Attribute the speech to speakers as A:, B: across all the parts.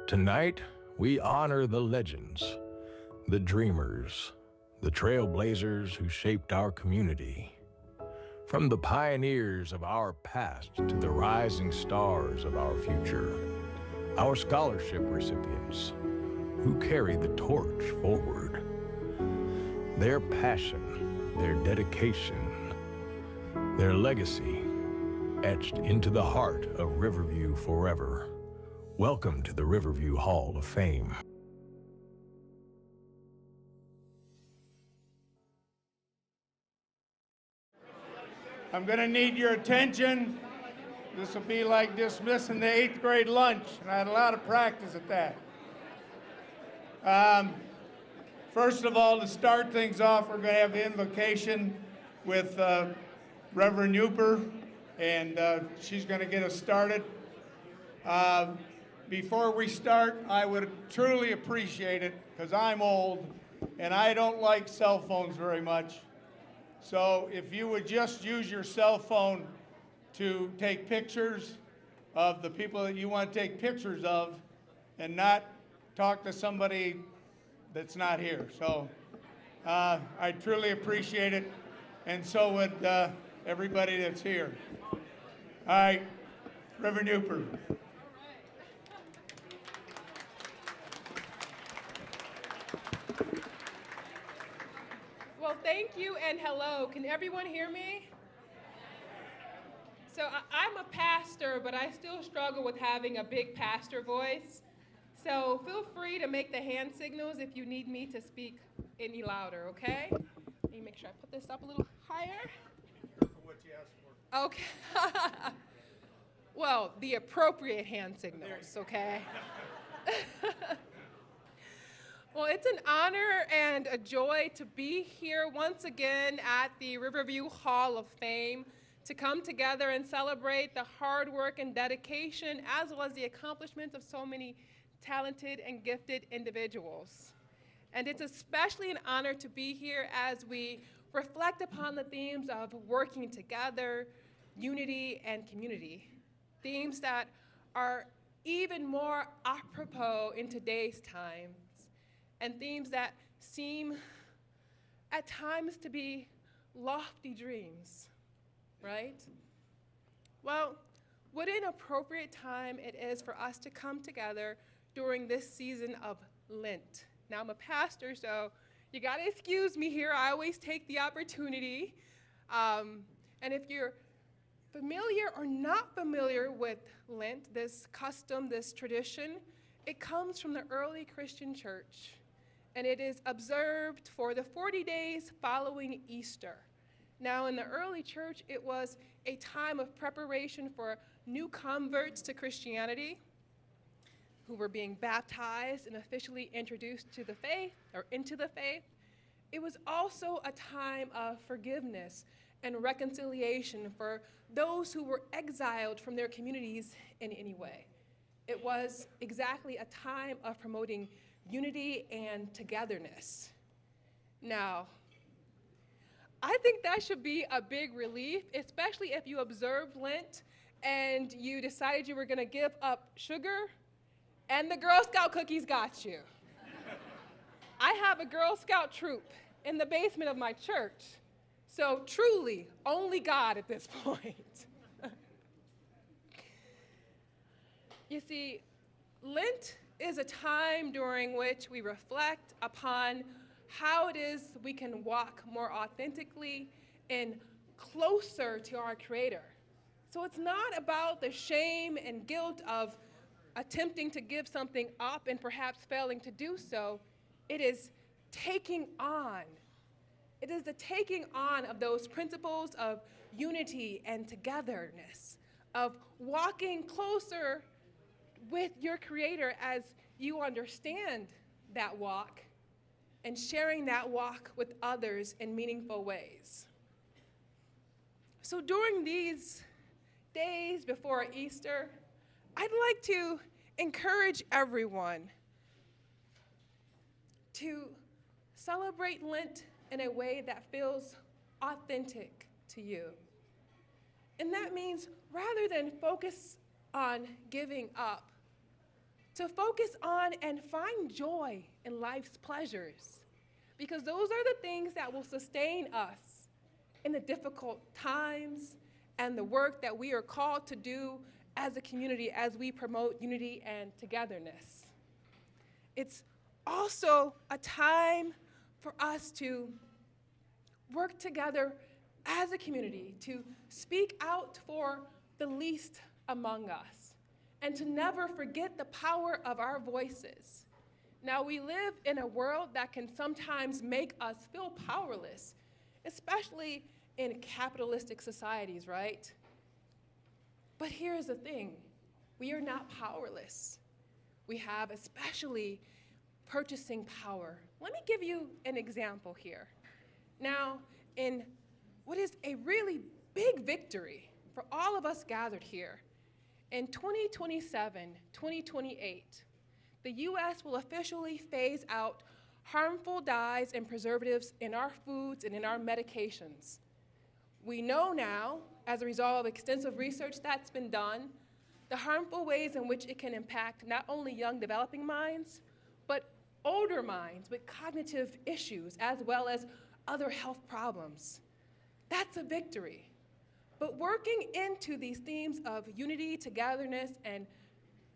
A: Tonight, we honor the legends, the dreamers, the trailblazers who shaped our community. From the pioneers of our past to the rising stars of our future, our scholarship recipients who carry the torch forward. Their passion, their dedication, their legacy etched into the heart of Riverview forever. Welcome to the Riverview Hall of Fame.
B: I'm going to need your attention. This will be like dismissing the 8th grade lunch, and I had a lot of practice at that. First of all, to start things off, we're going to have the invocation with Reverend Uper, and she's going to get us started. Before we start, I would truly appreciate it, because I'm old, and I don't like cell phones very much. So if you would just use your cell phone to take pictures of the people that you want to take pictures of and not talk to somebody that's not here. So I truly appreciate it, and so would everybody that's here. All right, Reverend Uper.
C: Well, thank you and hello. Can everyone hear me? So I'm a pastor, but I still struggle with having a big pastor voice. So feel free to make the hand signals if you need me to speak any louder, okay? Let me make sure I put this up a little higher.
B: For what you asked for.
C: Okay. Well, the appropriate hand signals, okay? Well, it's an honor and a joy to be here once again at the Riverview Hall of Fame to come together and celebrate the hard work and dedication as well as the accomplishments of so many talented and gifted individuals. And it's especially an honor to be here as we reflect upon the themes of working together, unity, and community, themes that are even more apropos in today's times, and themes that seem at times to be lofty dreams, right? Well, what an appropriate time it is for us to come together during this season of Lent. Now, I'm a pastor, so you gotta excuse me here. I always take the opportunity. And if you're familiar or not familiar with Lent, this custom, this tradition, it comes from the early Christian church. And it is observed for the 40 days following Easter. Now, in the early church, it was a time of preparation for new converts to Christianity who were being baptized and officially introduced to the faith, or into the faith. It was also a time of forgiveness and reconciliation for those who were exiled from their communities in any way. It was exactly a time of promoting unity and togetherness. Now, I think that should be a big relief, especially if you observed Lent and you decided you were gonna give up sugar and the Girl Scout cookies got you. I have a Girl Scout troop in the basement of my church, so truly, only God at this point. You see, Lent is a time during which we reflect upon how it is we can walk more authentically and closer to our Creator. So it's not about the shame and guilt of attempting to give something up and perhaps failing to do so. It is taking on. It is the taking on of those principles of unity and togetherness, of walking closer with your Creator as you understand that walk and sharing that walk with others in meaningful ways. So during these days before Easter, I'd like to encourage everyone to celebrate Lent in a way that feels authentic to you. And that means rather than focus on giving up, to focus on and find joy in life's pleasures, because those are the things that will sustain us in the difficult times and the work that we are called to do as a community as we promote unity and togetherness. It's also a time for us to work together as a community, to speak out for the least among us, and to never forget the power of our voices. Now, we live in a world that can sometimes make us feel powerless, especially in capitalistic societies, right? But here's the thing, we are not powerless. We have especially purchasing power. Let me give you an example here. Now, in what is a really big victory for all of us gathered here, in 2027, 2028, the US will officially phase out harmful dyes and preservatives in our foods and in our medications. We know now, as a result of extensive research that's been done, the harmful ways in which it can impact not only young developing minds, but older minds with cognitive issues as well as other health problems. That's a victory. But working into these themes of unity, togetherness, and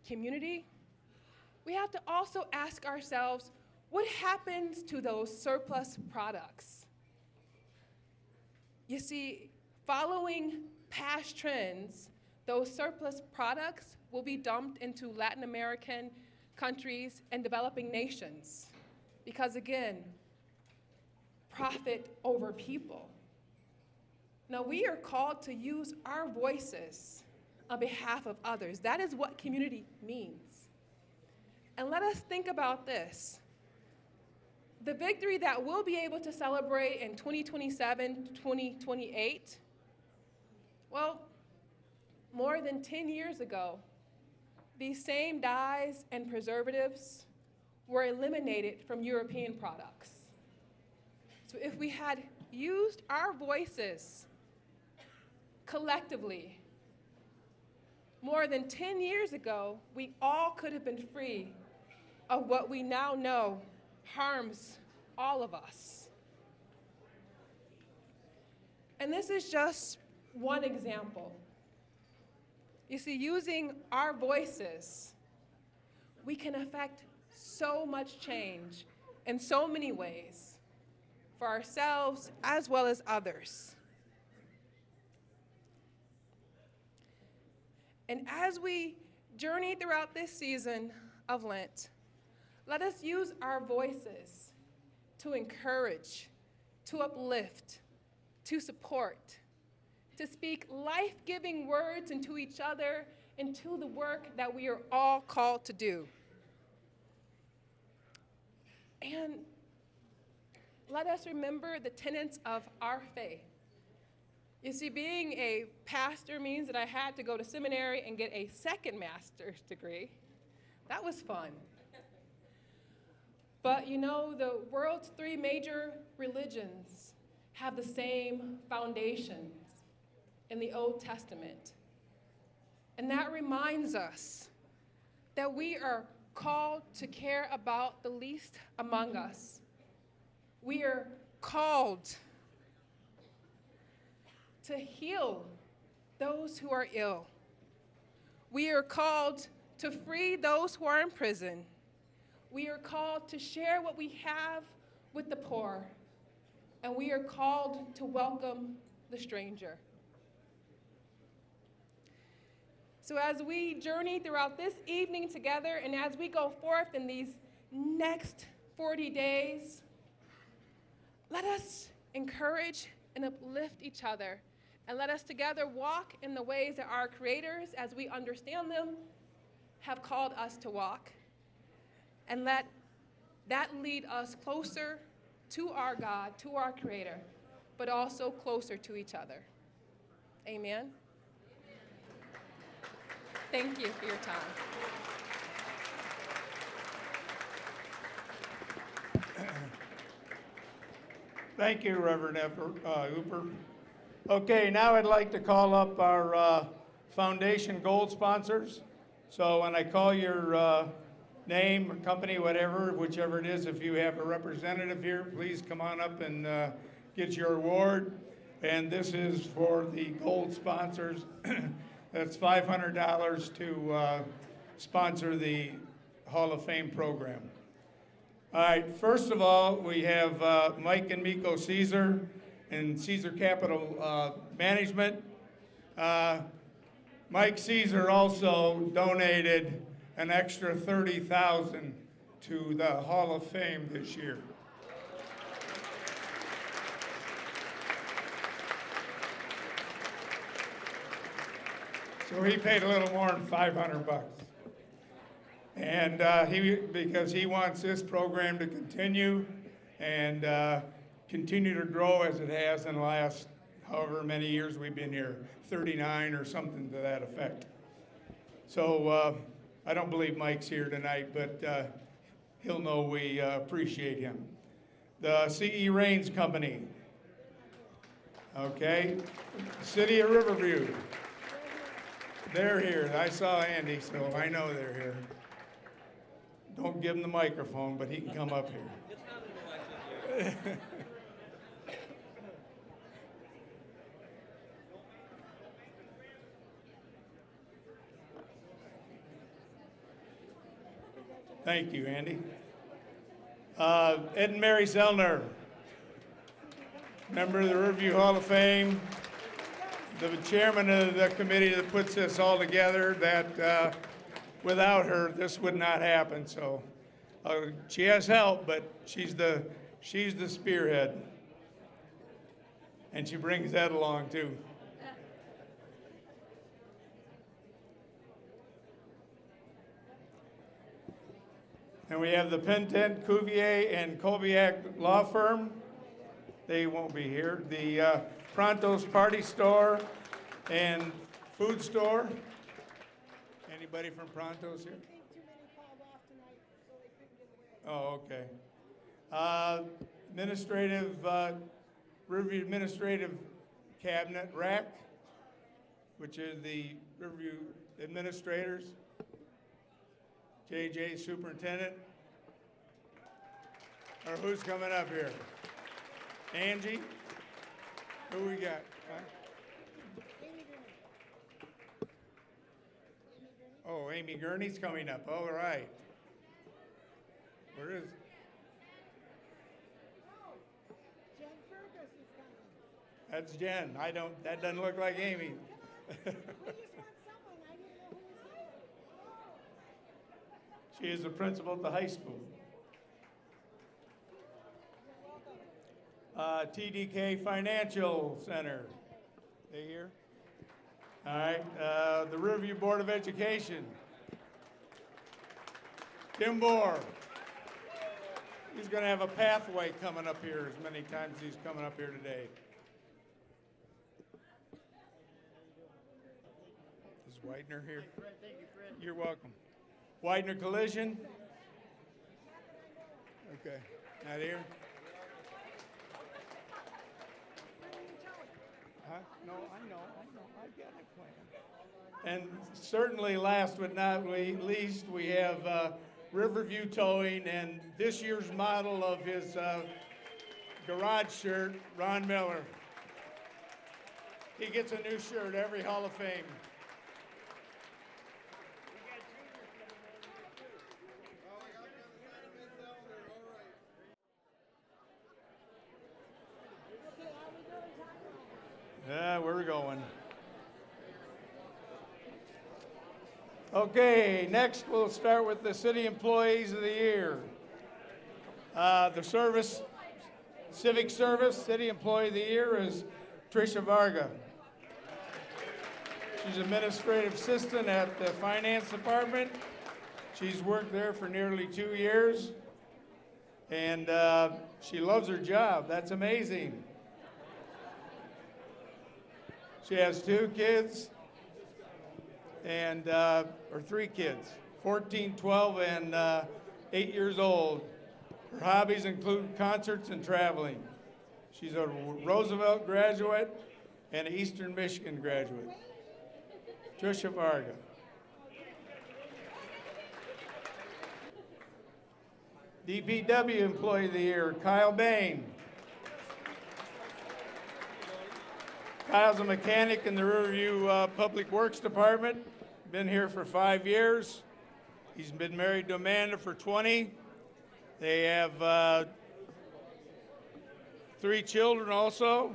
C: community, we have to also ask ourselves, what happens to those surplus products? You see, following past trends, those surplus products will be dumped into Latin American countries and developing nations. Because again, profit over people. Now, we are called to use our voices on behalf of others. That is what community means. And let us think about this. The victory that we'll be able to celebrate in 2027, 2028, well, more than 10 years ago, these same dyes and preservatives were eliminated from European products. So if we had used our voices collectively, more than 10 years ago, we all could have been free of what we now know harms all of us. And this is just one example. You see, using our voices, we can affect so much change in so many ways for ourselves as well as others. And as we journey throughout this season of Lent, let us use our voices to encourage, to uplift, to support, to speak life-giving words into each other, into the work that we are all called to do. And let us remember the tenets of our faith. You see, being a pastor means that I had to go to seminary and get a second master's degree. That was fun. But you know, the world's 3 major religions have the same foundations in the Old Testament. And that reminds us that we are called to care about the least among us. We are called to heal those who are ill. We are called to free those who are in prison. We are called to share what we have with the poor. And we are called to welcome the stranger. So as we journey throughout this evening together, and as we go forth in these next 40 days, let us encourage and uplift each other, and let us together walk in the ways that our creators, as we understand them, have called us to walk. And let that lead us closer to our God, to our Creator, but also closer to each other. Amen. Thank you for your time.
B: Thank you, Reverend Hooper. Okay, now I'd like to call up our Foundation Gold sponsors. So when I call your name or company, whatever, whichever it is. If you have a representative here, please come on up and get your award. And this is for the gold sponsors. That's $500 to sponsor the Hall of Fame program. All right, first of all, we have Mike and Miko Caesar and Caesar Capital Management. Mike Caesar also donated an extra $30,000 to the Hall of Fame this year. So he paid a little more than $500. And because he wants this program to continue and continue to grow as it has in the last however many years we've been here, 39 or something to that effect. So I don't believe Mike's here tonight, but he'll know we appreciate him. The C.E. Raines Company. Okay. City of Riverview. They're here. I saw Andy, so I know they're here. Don't give him the microphone, but he can come up here. Thank you, Andy. Ed and Mary Zellner, member of the Riverview Hall of Fame, the chairman of the committee that puts this all together, that without her, this would not happen. So she has help, but she's the spearhead. And she brings Ed along, too. And we have the Pentent, Cuvier, and Kolbiak Law Firm. They won't be here. The Pronto's Party Store and Food Store. Anybody from Pronto's here?
D: I think too many called off tonight, so they couldn't get away.
B: Oh, okay. Administrative, Riverview Administrative Cabinet, RAC, which is the Riverview Administrators. JJ Superintendent. Or who's coming up here? Angie? Who we got? Huh? Oh, Amy Gurney's coming up. All right. Where is?
D: Jen Fergus is coming.
B: That's Jen. That doesn't look like Amy.
D: We just want someone. I didn't know who was here.
B: She is the principal at the high school. TDK Financial Center. They here? All right. The Riverview Board of Education. Tim Bohr. He's going to have a pathway coming up here as many times as he's coming up here today. Is Widener here?
E: Thank you, Fred.
B: You're welcome. Widener Collision? Okay, not here? Huh? No, I know, I got it planned. And certainly last but not least, we have Riverview Towing and this year's model of his garage shirt, Ron Miller. He gets a new shirt every Hall of Fame. Where we going? Okay, next we'll start with the City Employees of the Year. The service, Civic Service City Employee of the Year is Tricia Varga. She's Administrative Assistant at the Finance Department. She's worked there for nearly 2 years, and she loves her job. That's amazing. She has 2 kids, and or 3 kids, 14, 12, and 8 years old. Her hobbies include concerts and traveling. She's a Roosevelt graduate and an Eastern Michigan graduate. Tricia Varga. DPW Employee of the Year, Kyle Bain. Kyle's a mechanic in the Riverview Public Works Department. Been here for 5 years. He's been married to Amanda for 20. They have 3 children also,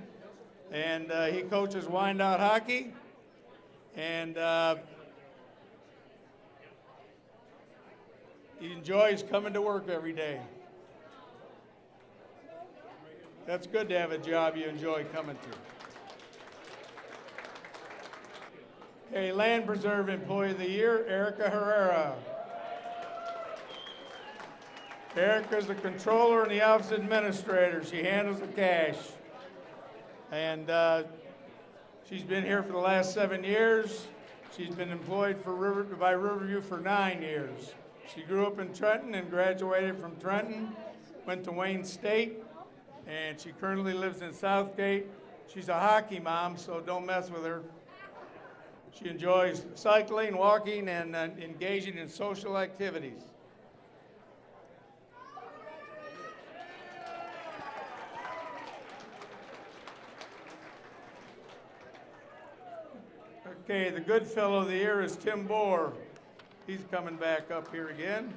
B: and he coaches wind-out hockey. And he enjoys coming to work every day. That's good to have a job you enjoy coming to. Okay, Land Preserve Employee of the Year, Erica Herrera. Erica's the controller and the office administrator. She handles the cash. And she's been here for the last 7 years. She's been employed by Riverview for 9 years. She grew up in Trenton and graduated from Trenton, went to Wayne State, and she currently lives in Southgate. She's a hockey mom, so don't mess with her. She enjoys cycling, walking, and engaging in social activities. Okay, the good fellow of the year is Tim Bohr. He's coming back up here again.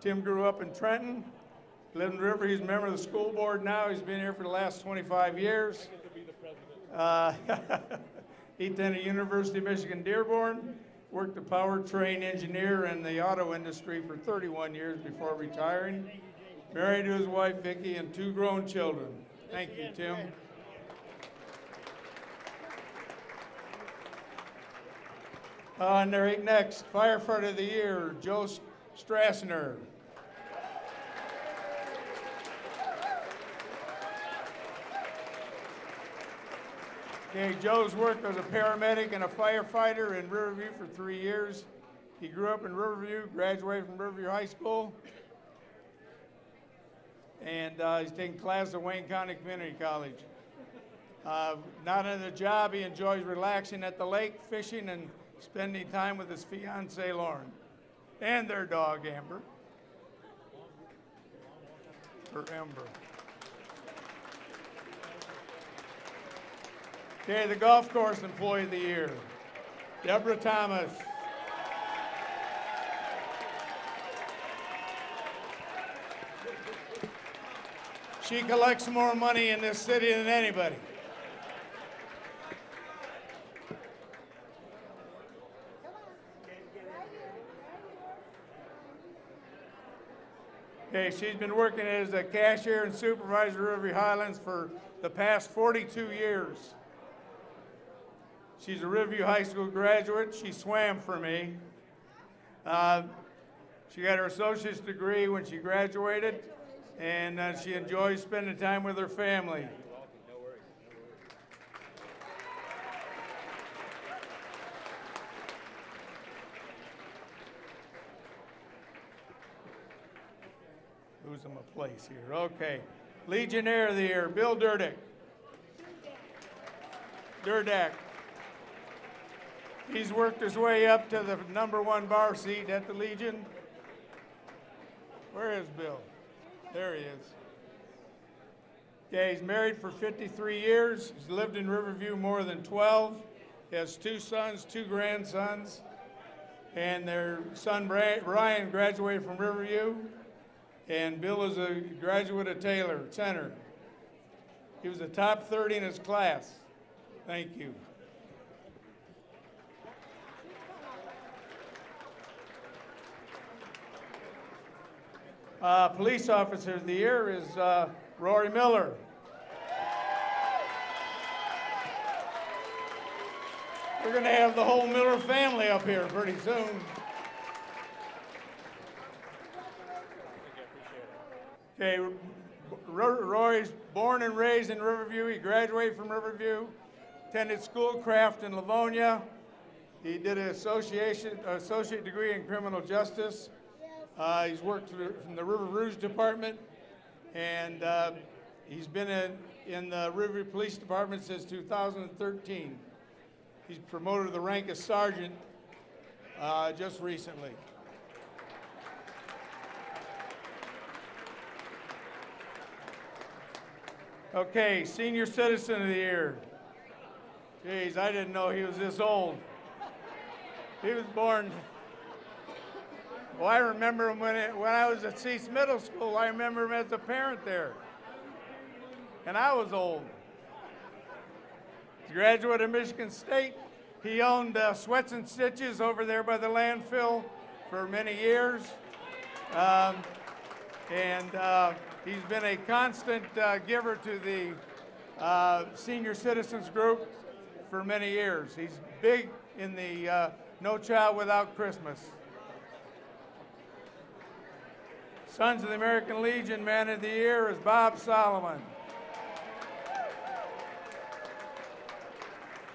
B: Tim grew up in Trenton, lived in River. He's a member of the school board now. He's been here for the last 25 years. He attended University of Michigan Dearborn, worked a powertrain engineer in the auto industry for 31 years before retiring. Married to his wife, Vicki, and 2 grown children. Thank you, Tim. And next, Firefighter of the Year, Joe Strassner. Okay, Joe's worked as a paramedic and a firefighter in Riverview for 3 years. He grew up in Riverview, graduated from Riverview High School, and he's taking classes at Wayne County Community College. Not in the job, he enjoys relaxing at the lake, fishing, and spending time with his fiancée, Lauren, and their dog, Amber, or Ember. Okay, the Golf Course Employee of the Year, Deborah Thomas. She collects more money in this city than anybody. Okay, she's been working as a cashier and supervisor of Riverview Highlands for the past 42 years. She's a Riverview High School graduate. She swam for me. She got her associate's degree when she graduated, and she enjoys spending time with her family. Lose him a place here. Okay. Legionnaire of the Year, Bill Durdak. He's worked his way up to the #1 bar seat at the Legion. Where is Bill? There he is. Okay, he's married for 53 years. He's lived in Riverview more than 12. He has 2 sons, 2 grandsons. And their son, Brian, graduated from Riverview. And Bill is a graduate of Taylor Center. He was a top 30 in his class. Thank you. Police Officer of the Year is Rory Miller. We're going to have the whole Miller family up here pretty soon. Okay, Rory's born and raised in Riverview. He graduated from Riverview, attended Schoolcraft in Livonia. He did an associate degree in criminal justice. He's worked in the River Rouge Department, and he's been in the Riverview Police Department since 2013. He's promoted to the rank of sergeant just recently. Okay, Senior Citizen of the Year. Jeez, I didn't know he was this old. He was born, well, I remember him when I was at Cease Middle School. I remember him as a parent there. And I was old. He's a graduate of Michigan State. He owned Sweats and Stitches over there by the landfill for many years. He's been a constant giver to the senior citizens group for many years. He's big in the No Child Without Christmas. Sons of the American Legion Man of the Year is Bob Solomon.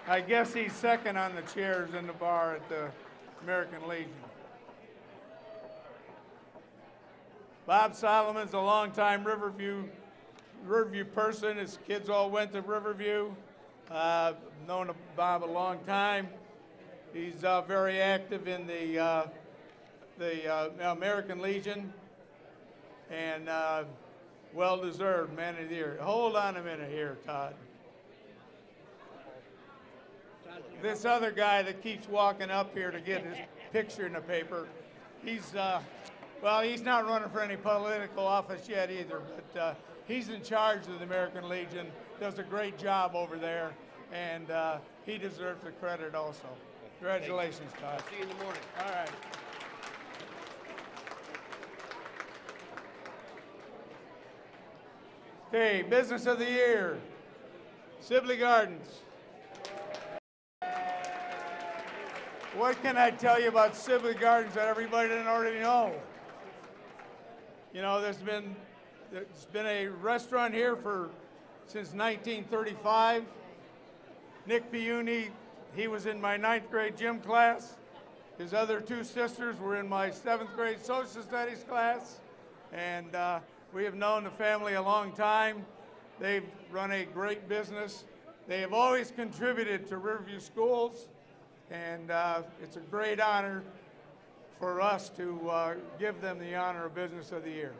B: I guess he's second on the chairs in the bar at the American Legion. Bob Solomon's a longtime Riverview person. His kids all went to Riverview. Known Bob a long time. He's very active in the American Legion, and well-deserved Man of the Year. Hold on a minute here, Todd. This other guy that keeps walking up here to get his picture in the paper, he's not running for any political office yet either, but he's in charge of the American Legion, does a great job over there, and he deserves the credit also. Congratulations, Todd.
E: See you in the morning.
B: All right. Okay, Business of the Year, Sibley Gardens. What can I tell you about Sibley Gardens that everybody didn't already know? You know, there's been a restaurant here since 1935. Nick Piuni, he was in my 9th grade gym class. His other two sisters were in my 7th grade social studies class. And we have known the family a long time. They've run a great business. They have always contributed to Riverview schools. And it's a great honor for us to give them the honor of Business of the Year.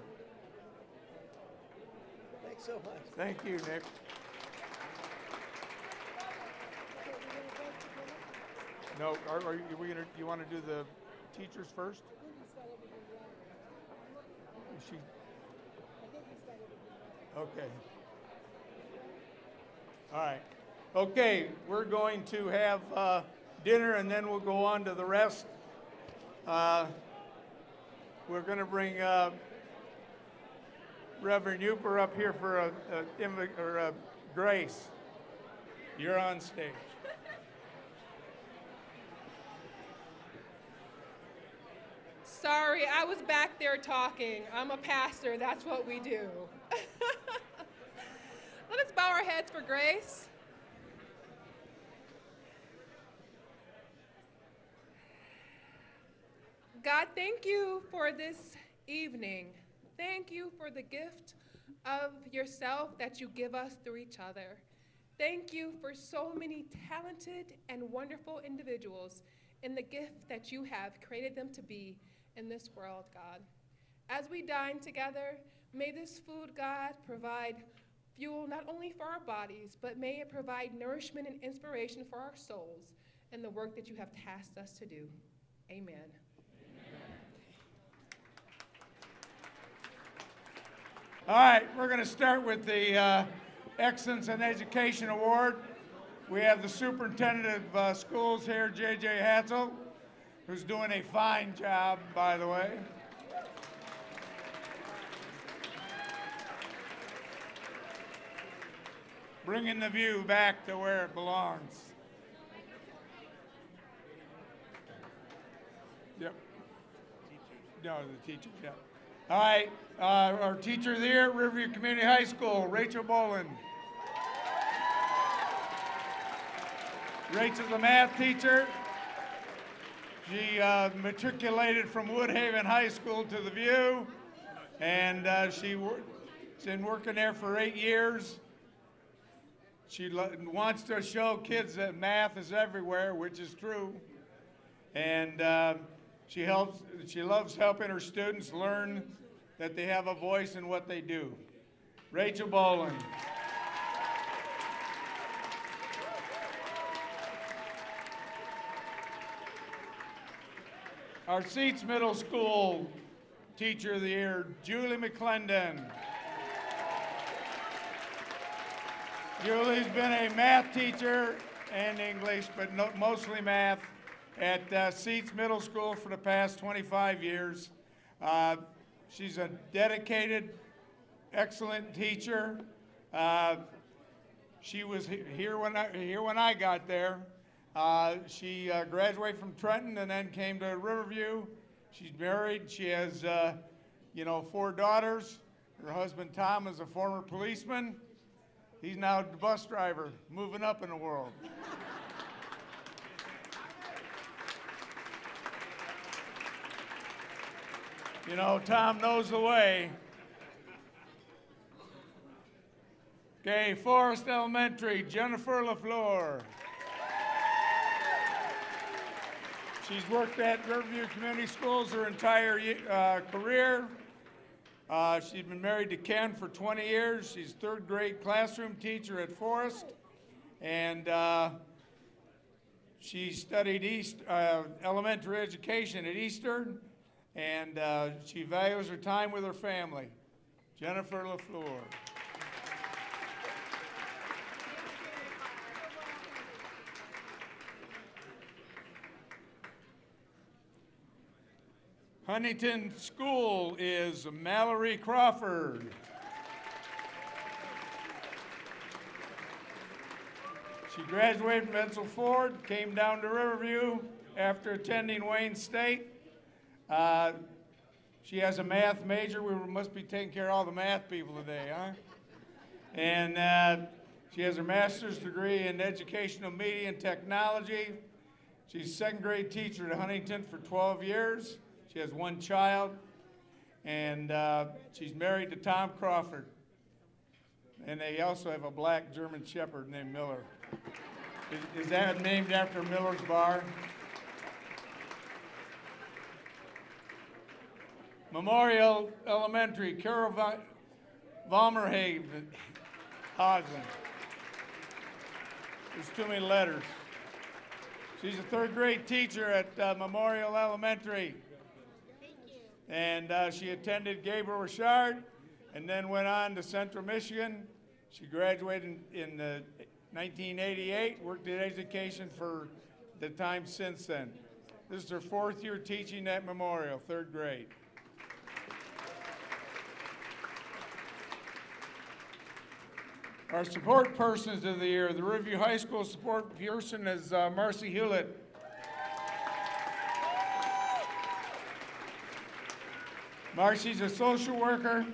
E: Thanks so much.
B: Thank you, Nick. No, you want to do the teachers first? Is she? Okay. All right. Okay, we're going to have dinner, and then we'll go on to the rest. We're going to bring Reverend Uper up here for a grace. You're on stage.
C: Sorry, I was back there talking. I'm a pastor, that's what we do. Let us bow our heads for grace. God, thank you for this evening. Thank you for the gift of yourself that you give us through each other. Thank you for so many talented and wonderful individuals in the gift that you have created them to be in this world, God. As we dine together, may this food, God, provide fuel not only for our bodies, but may it provide nourishment and inspiration for our souls in the work that you have tasked us to do. Amen.
B: All right, we're going to start with the Excellence in Education Award. We have the Superintendent of Schools here, J.J. Hatzel, who's doing a fine job, by the way. Bringing the view back to where it belongs. Yep. No, the teachers, yeah. All right, our teacher of the year at Riverview Community High School, Rachel Boland. Rachel's a math teacher. She matriculated from Woodhaven High School to the View, and she's been working there for 8 years. she wants to show kids that math is everywhere, which is true. And she loves helping her students learn that they have a voice in what they do. Rachel Boland. Our Seats Middle School Teacher of the Year, Julie McClendon. Julie's been a math teacher and English, but mostly math at Seats Middle School for the past 25 years. She's a dedicated, excellent teacher. She was here when I got there. She graduated from Trenton and then came to Riverview. She's married. She has, 4 daughters. Her husband, Tom, is a former policeman. He's now a bus driver, moving up in the world. Tom knows the way. Okay, Forest Elementary, Jennifer LaFleur. She's worked at Riverview Community Schools her entire career. She's been married to Ken for 20 years. She's 3rd grade classroom teacher at Forest. And she studied elementary education at Eastern. And she values her time with her family. Jennifer LaFleur. Huntington School is Mallory Crawford. She graduated from Edsel Ford, came down to Riverview after attending Wayne State. She has a math major. We must be taking care of all the math people today, huh? And she has her master's degree in educational media and technology. She's a 2nd grade teacher at Huntington for 12 years. She has 1 child, and she's married to Tom Crawford. And they also have a black German Shepherd named Miller. Is that named after Miller's Bar? Memorial Elementary, Carol Valmerhaven, Hodgman. There's too many letters. She's a 3rd grade teacher at Memorial Elementary. And she attended Gabriel Richard and then went on to Central Michigan. She graduated in 1988, worked in education for the time since then. This is her 4th year teaching at Memorial, 3rd grade. Our support persons of the year, the Riverview High School support person is Marcy Hewlett. Marcy's a social worker,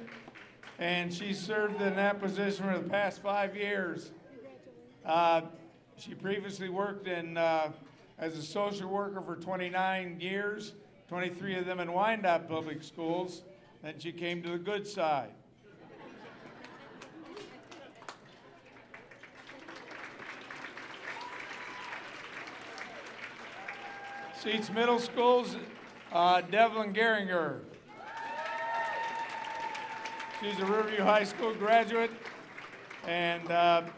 B: and she's served in that position for the past 5 years. She previously worked as a social worker for 29 years, 23 of them in Wyandotte Public Schools. Then she came to the good side. Seats Middle School's Devlin Geringer. She's a Riverview High School graduate, and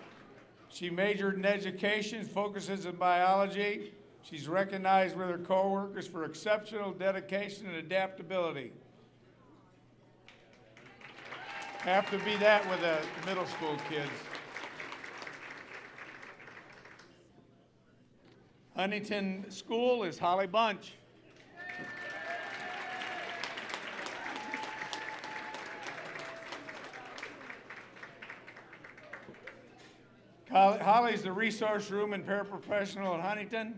B: she majored in education, focuses in biology. She's recognized with her coworkers for exceptional dedication and adaptability. Have to be that with the middle school kids. Huntington School is Holly Bunch. Holly's the resource room and paraprofessional at Huntington.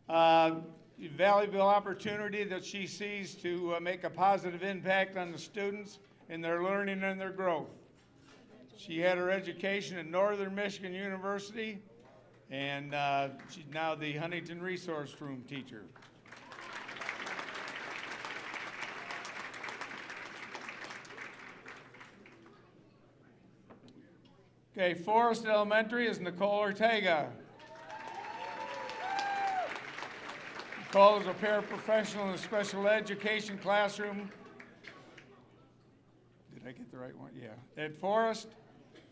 B: Valuable opportunity that she sees to make a positive impact on the students in their learning and their growth. She had her education at Northern Michigan University, and she's now the Huntington resource room teacher. Okay, Forest Elementary is Nicole Ortega. Nicole is a paraprofessional in the special education classroom. Did I get the right one? Yeah, at Forest.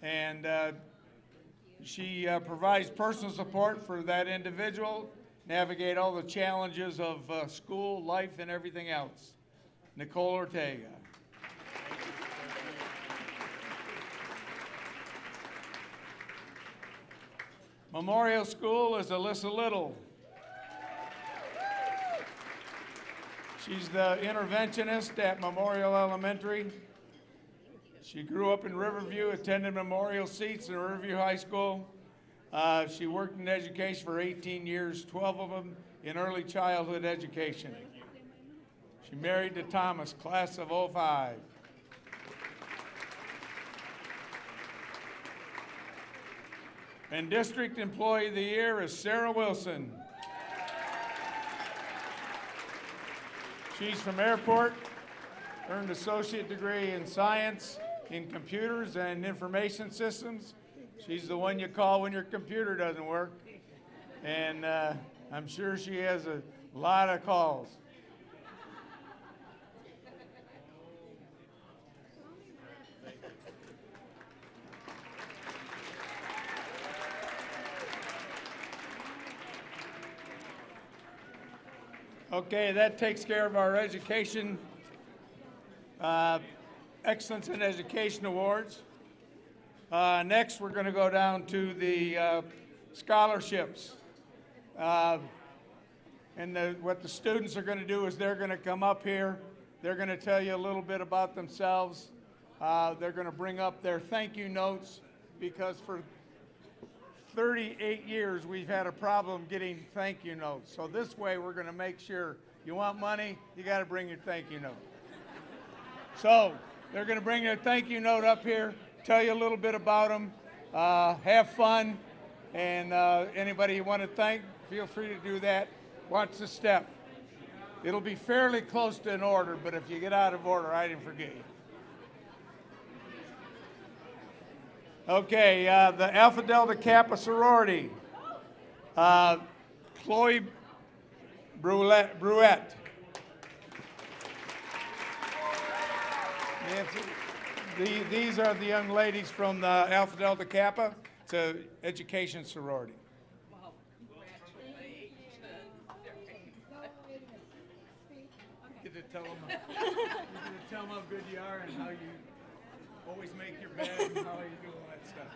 B: And she provides personal support for that individual, navigate all the challenges of school, life, and everything else. Nicole Ortega. Memorial School is Alyssa Little. She's the interventionist at Memorial Elementary. She grew up in Riverview, attended Memorial Seats in Riverview High School. She worked in education for 18 years, 12 of them in early childhood education. She married to Thomas, class of '05. And District Employee of the Year is Sarah Wilson. She's from Airport, earned associate degree in science in computers and information systems. She's the one you call when your computer doesn't work. And I'm sure she has a lot of calls. Okay, that takes care of our education, Excellence in Education Awards. Next, we're going to go down to the scholarships. What the students are going to do is they're going to come up here. They're going to tell you a little bit about themselves. They're going to bring up their thank you notes, because for 38 years we've had a problem getting thank you notes. So this way we're going to make sure you want money, you got to bring your thank you note. So they're going to bring their thank you note up here, tell you a little bit about them, have fun, and anybody you want to thank, feel free to do that. Watch the step. It'll be fairly close to an order, but if you get out of order, I didn't forget you. Okay, the Alpha Delta Kappa sorority. Chloe Bruette. Nancy, these are the young ladies from the Alpha Delta Kappa. It's an education sorority.
C: Wow, congratulations.
B: Get to tell them how good you are and how you always make your bed and how you do all that stuff.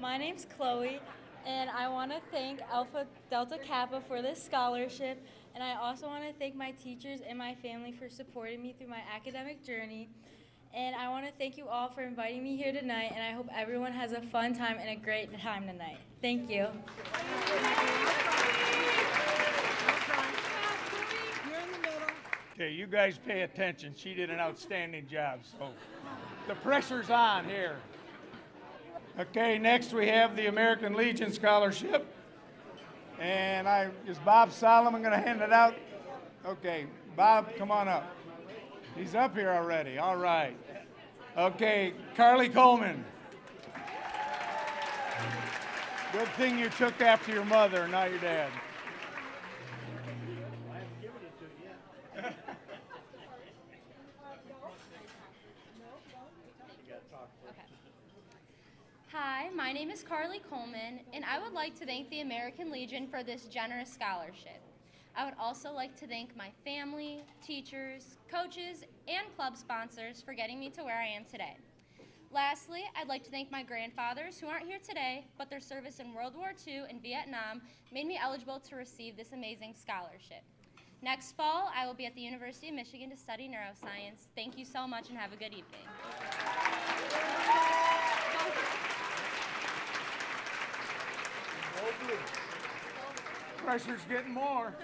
E: My name's Chloe, and I want to thank Alpha Delta Kappa for this scholarship, and I also want to thank my teachers and my family for supporting me through my academic journey. And I want to thank you all for inviting me here tonight, and I hope everyone has a fun time and a great time tonight. Thank you.
B: Okay, you guys pay attention. She did an outstanding job, so the pressure's on here. Okay, next we have the American Legion Scholarship. And is Bob Solomon going to hand it out? Okay, Bob, come on up. He's up here already, all right. Okay, Carly Coleman. Good thing you took after your mother, not your dad.
F: Hi, my name is Carly Coleman, and I would like to thank the American Legion for this generous scholarship. I would also like to thank my family, teachers, coaches, and club sponsors for getting me to where I am today. Lastly, I'd like to thank my grandfathers who aren't here today, but their service in World War II and Vietnam made me eligible to receive this amazing scholarship. Next fall, I will be at the University of Michigan to study neuroscience. Thank you so much and have a good evening.
B: Pressure's getting more.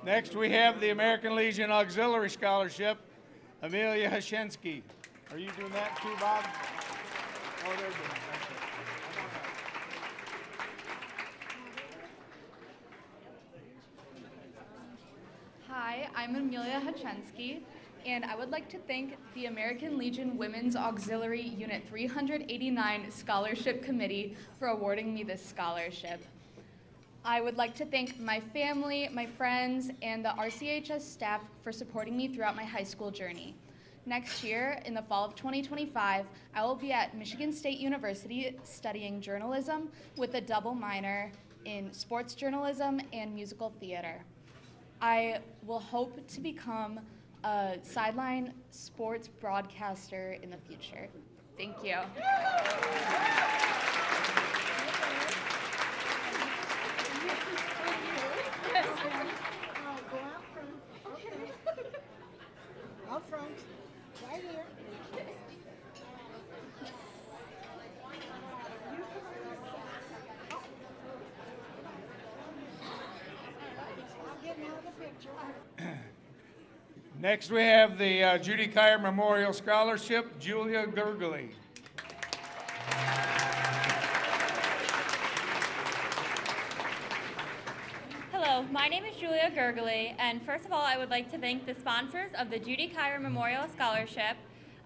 B: Next, we have the American Legion Auxiliary Scholarship, Amelia Hashensky. Are you doing that too, Bob? Oh, they're doing it.
G: Hi, I'm Amelia Hachensky, and I would like to thank the American Legion Women's Auxiliary Unit 389 Scholarship Committee for awarding me this scholarship. I would like to thank my family, my friends, and the RCHS staff for supporting me throughout my high school journey. Next year, in the fall of 2025, I will be at Michigan State University studying journalism with a double minor in sports journalism and musical theater. I will hope to become a sideline sports broadcaster in the future. Thank you.
D: Go out front. Okay. Out front. Right here. I'm getting out of the picture.
B: Next, we have the Judy Kyer Memorial Scholarship, Julia Gurgley.
H: Hello, my name is Julia Gurgley, and first of all, I would like to thank the sponsors of the Judy Kyer Memorial Scholarship.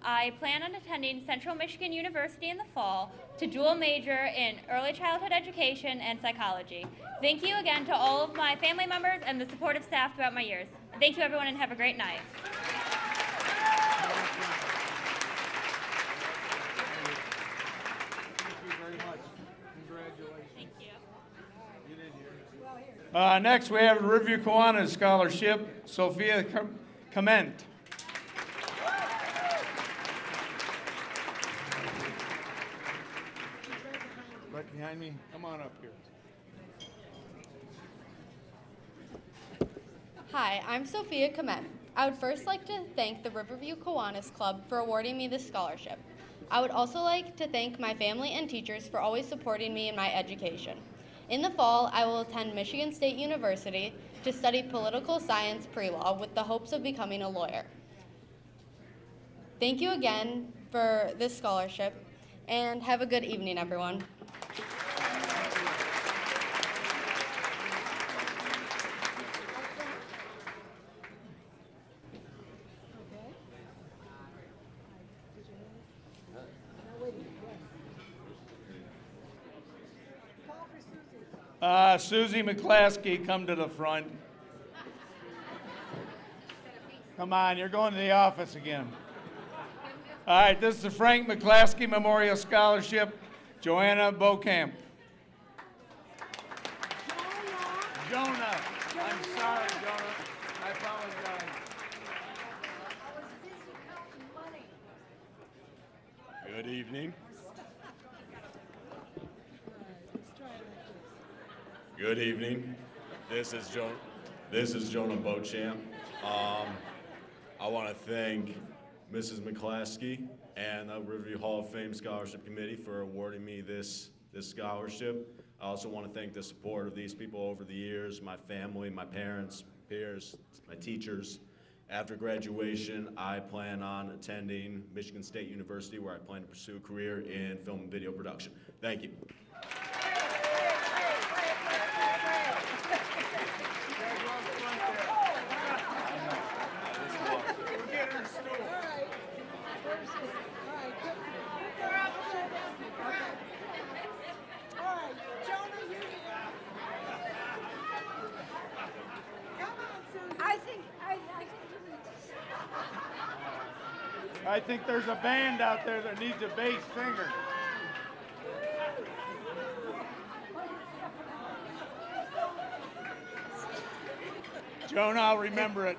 H: I plan on attending Central Michigan University in the fall to dual major in early childhood education and psychology. Thank you again to all of my family members and the supportive staff throughout my years. Thank you, everyone, and have a great night.
B: Thank you very much. Congratulations.
H: Thank you.
B: Next, we have the Riverview Kiwanis Scholarship, Sophia Clement. Right behind me. Come on up here.
I: Hi, I'm Sophia Kamen. I would first like to thank the Riverview Kiwanis Club for awarding me this scholarship. I would also like to thank my family and teachers for always supporting me in my education. In the fall, I will attend Michigan State University to study political science pre-law with the hopes of becoming a lawyer. Thank you again for this scholarship, and have a good evening, everyone.
B: Susie McClaskey, come to the front. Come on, you're going to the office again. All right, this is the Frank McClaskey Memorial Scholarship, Joanna Beaucamp. Jonah. I'm sorry, Jonah. I apologize.
J: Good evening. Good evening. This is Jonah Beauchamp. I want to thank Mrs. McClaskey and the Riverview Hall of Fame Scholarship Committee for awarding me this scholarship. I also want to thank the support of these people over the years, my family, my parents, peers, my teachers. After graduation, I plan on attending Michigan State University, where I plan to pursue a career in film and video production. Thank you.
B: I think there's a band out there that needs a bass singer. Jonah, I'll remember it.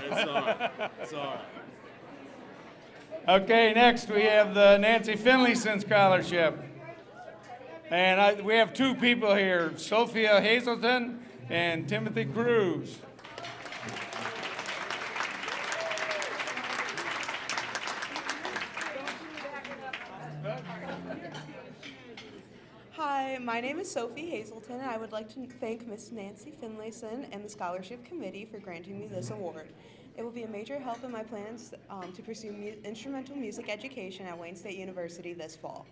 J: It's all right. It's all right.
B: Okay, next we have the Nancy Finlayson Scholarship. And we have two people here, Sophia Hazelton and Timothy Cruz.
K: Hi, my name is Sophie Hazelton, and I would like to thank Miss Nancy Finlayson and the Scholarship Committee for granting me this award. It will be a major help in my plans to pursue instrumental music education at Wayne State University this fall.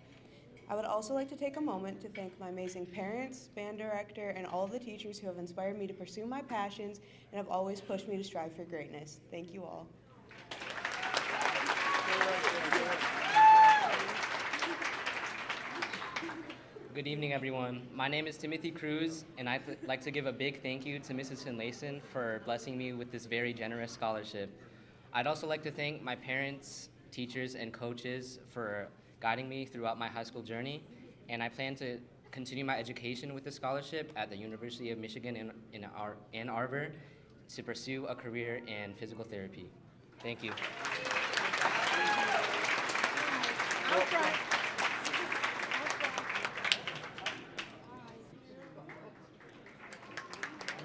K: I would also like to take a moment to thank my amazing parents, band director, and all of the teachers who have inspired me to pursue my passions and have always pushed me to strive for greatness. Thank you all.
L: Good evening, everyone. My name is Timothy Cruz, and I'd like to give a big thank you to Mrs. Finlayson for blessing me with this very generous scholarship. I'd also like to thank my parents, teachers, and coaches for guiding me throughout my high school journey, and I plan to continue my education with the scholarship at the University of Michigan in Ann Arbor to pursue a career in physical therapy. Thank you.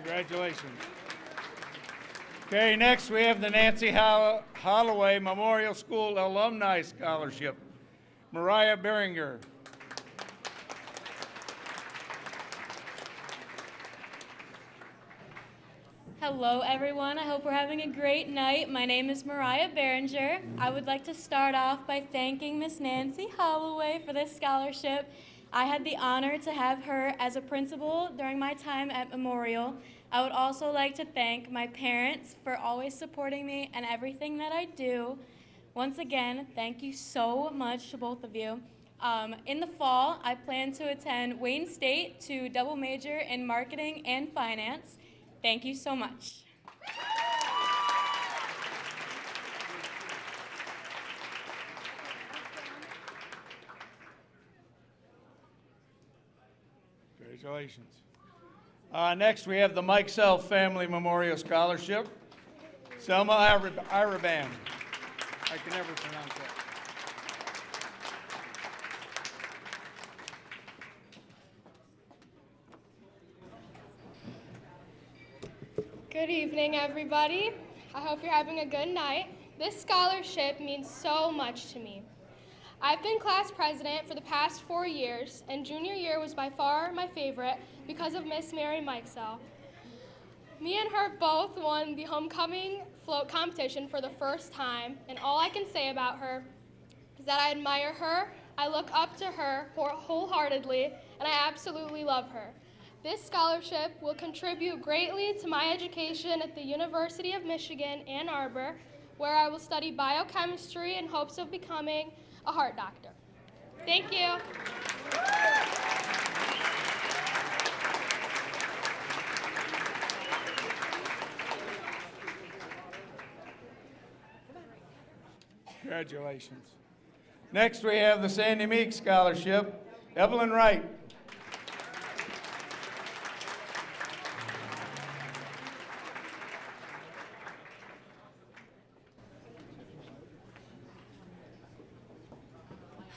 B: Congratulations. Okay, next we have the Nancy Holloway Memorial School Alumni Scholarship. Mariah Beringer.
E: Hello, everyone. I hope we're having a great night. My name is Mariah Behringer. I would like to start off by thanking Miss Nancy Holloway for this scholarship. I had the honor to have her as a principal during my time at Memorial. I would also like to thank my parents for always supporting me and everything that I do. Once again, thank you so much to both of you. In the fall, I plan to attend Wayne State to double major in marketing and finance. Thank you so much.
B: Congratulations. Next, we have the Mike Self Family Memorial Scholarship. Selma Iraban. I can never pronounce that.
M: Good evening, everybody. I hope you're having a good night. This scholarship means so much to me. I've been class president for the past 4 years, and junior year was by far my favorite because of Miss Mary Mikesell. Me and her both won the homecoming float competition for the first time, and all I can say about her is that I admire her, I look up to her wholeheartedly, and I absolutely love her. This scholarship will contribute greatly to my education at the University of Michigan, Ann Arbor, where I will study biochemistry in hopes of becoming a heart doctor. Thank you.
B: Congratulations. Next, we have the Sandy Meek Scholarship. Evelyn Wright.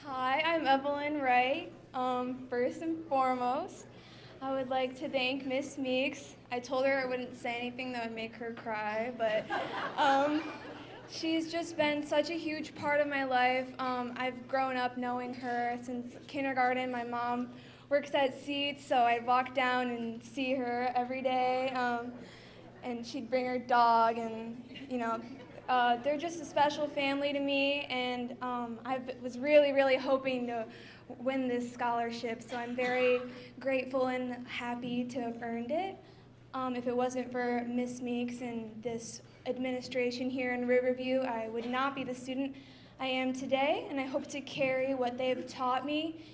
N: Hi, I'm Evelyn Wright. First and foremost, I would like to thank Miss Meeks. I told her I wouldn't say anything that would make her cry, but she's just been such a huge part of my life. I've grown up knowing her since kindergarten. My mom works at Seats, so I'd walk down and see her every day, and she'd bring her dog, and they're just a special family to me, and I was really, really hoping to win this scholarship, so I'm very grateful and happy to have earned it. If it wasn't for Miss Meeks and this administration here in Riverview, I would not be the student I am today, and I hope to carry what they've taught me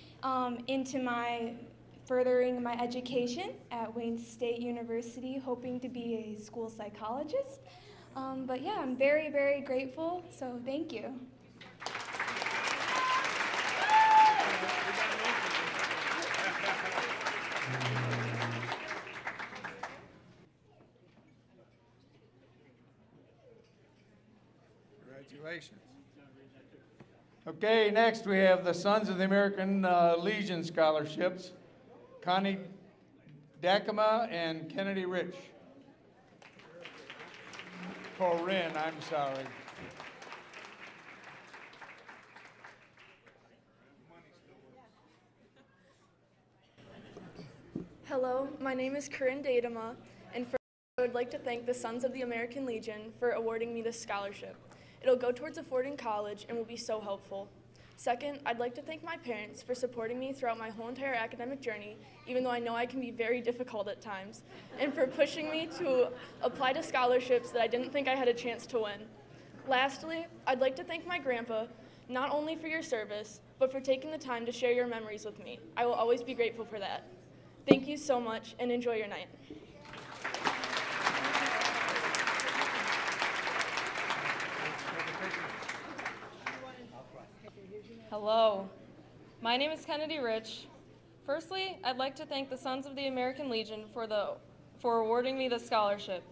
N: into my furthering my education at Wayne State University, hoping to be a school psychologist. But yeah, I'm very, very grateful, so thank you.
B: Congratulations. Okay, next we have the Sons of the American Legion Scholarships. Connie Dakima and Kennedy Rich. Corinne, I'm sorry.
O: Hello, my name is Corinne Dakima, and first I would like to thank the Sons of the American Legion for awarding me this scholarship. It'll go towards affording college and will be so helpful. Second, I'd like to thank my parents for supporting me throughout my whole entire academic journey, even though I know I can be very difficult at times, and for pushing me to apply to scholarships that I didn't think I had a chance to win. Lastly, I'd like to thank my grandpa, not only for your service, but for taking the time to share your memories with me. I will always be grateful for that. Thank you so much, and enjoy your night.
P: Hello, my name is Kennedy Rich. Firstly, I'd like to thank the Sons of the American Legion for awarding me this scholarship.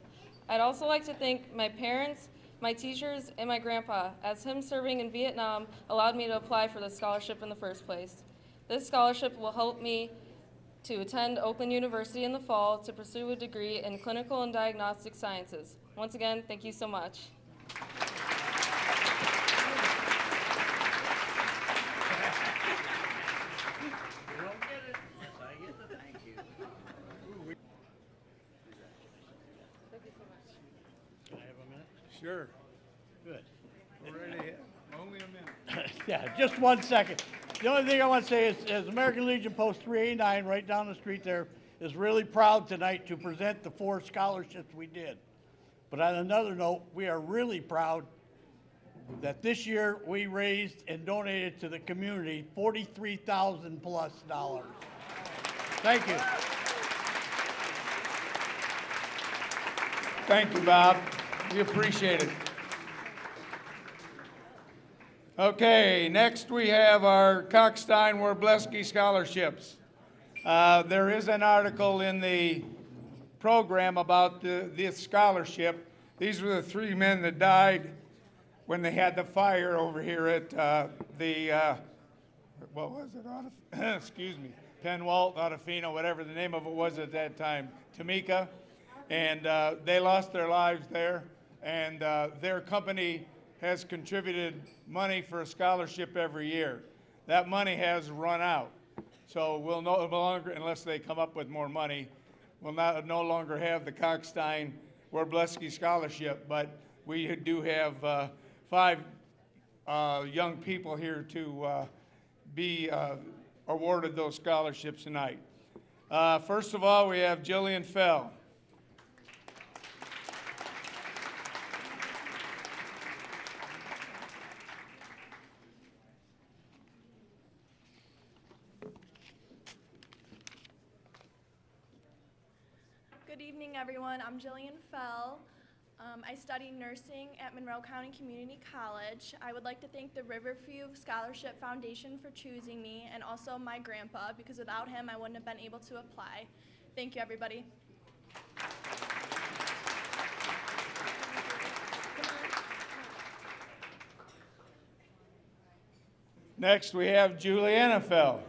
P: I'd also like to thank my parents, my teachers, and my grandpa, as him serving in Vietnam allowed me to apply for this scholarship in the first place. This scholarship will help me to attend Oakland University in the fall to pursue a degree in clinical and diagnostic sciences. Once again, thank you so much.
Q: Sure. Good.
B: Go right ahead. Only a minute.
Q: Yeah, just 1 second. The only thing I want to say is American Legion Post 389, right down the street there, is really proud tonight to present the 4 scholarships we did. But on another note, we are really proud that this year we raised and donated to the community $43,000 plus. Thank you.
B: Thank you, Bob. We appreciate it. Okay, next we have our Cockstein-Warbleski scholarships. There is an article in the program about this scholarship. These were the 3 men that died when they had the fire over here at what was it? Excuse me, Penwalt, Audafino, whatever the name of it was at that time, Tamika. And they lost their lives there. And their company has contributed money for a scholarship every year. That money has run out. So we'll no longer, unless they come up with more money, we'll no longer have the Cockstein-Warbleski scholarship. But we do have 5 young people here to be awarded those scholarships tonight. First of all, we have Jillian Fell.
R: Good evening, everyone. I'm Jillian Fell. I study nursing at Monroe County Community College. I would like to thank the Riverview Scholarship Foundation for choosing me, and also my grandpa, because without him I wouldn't have been able to apply. Thank you, everybody.
B: Next we have Juliana Fell.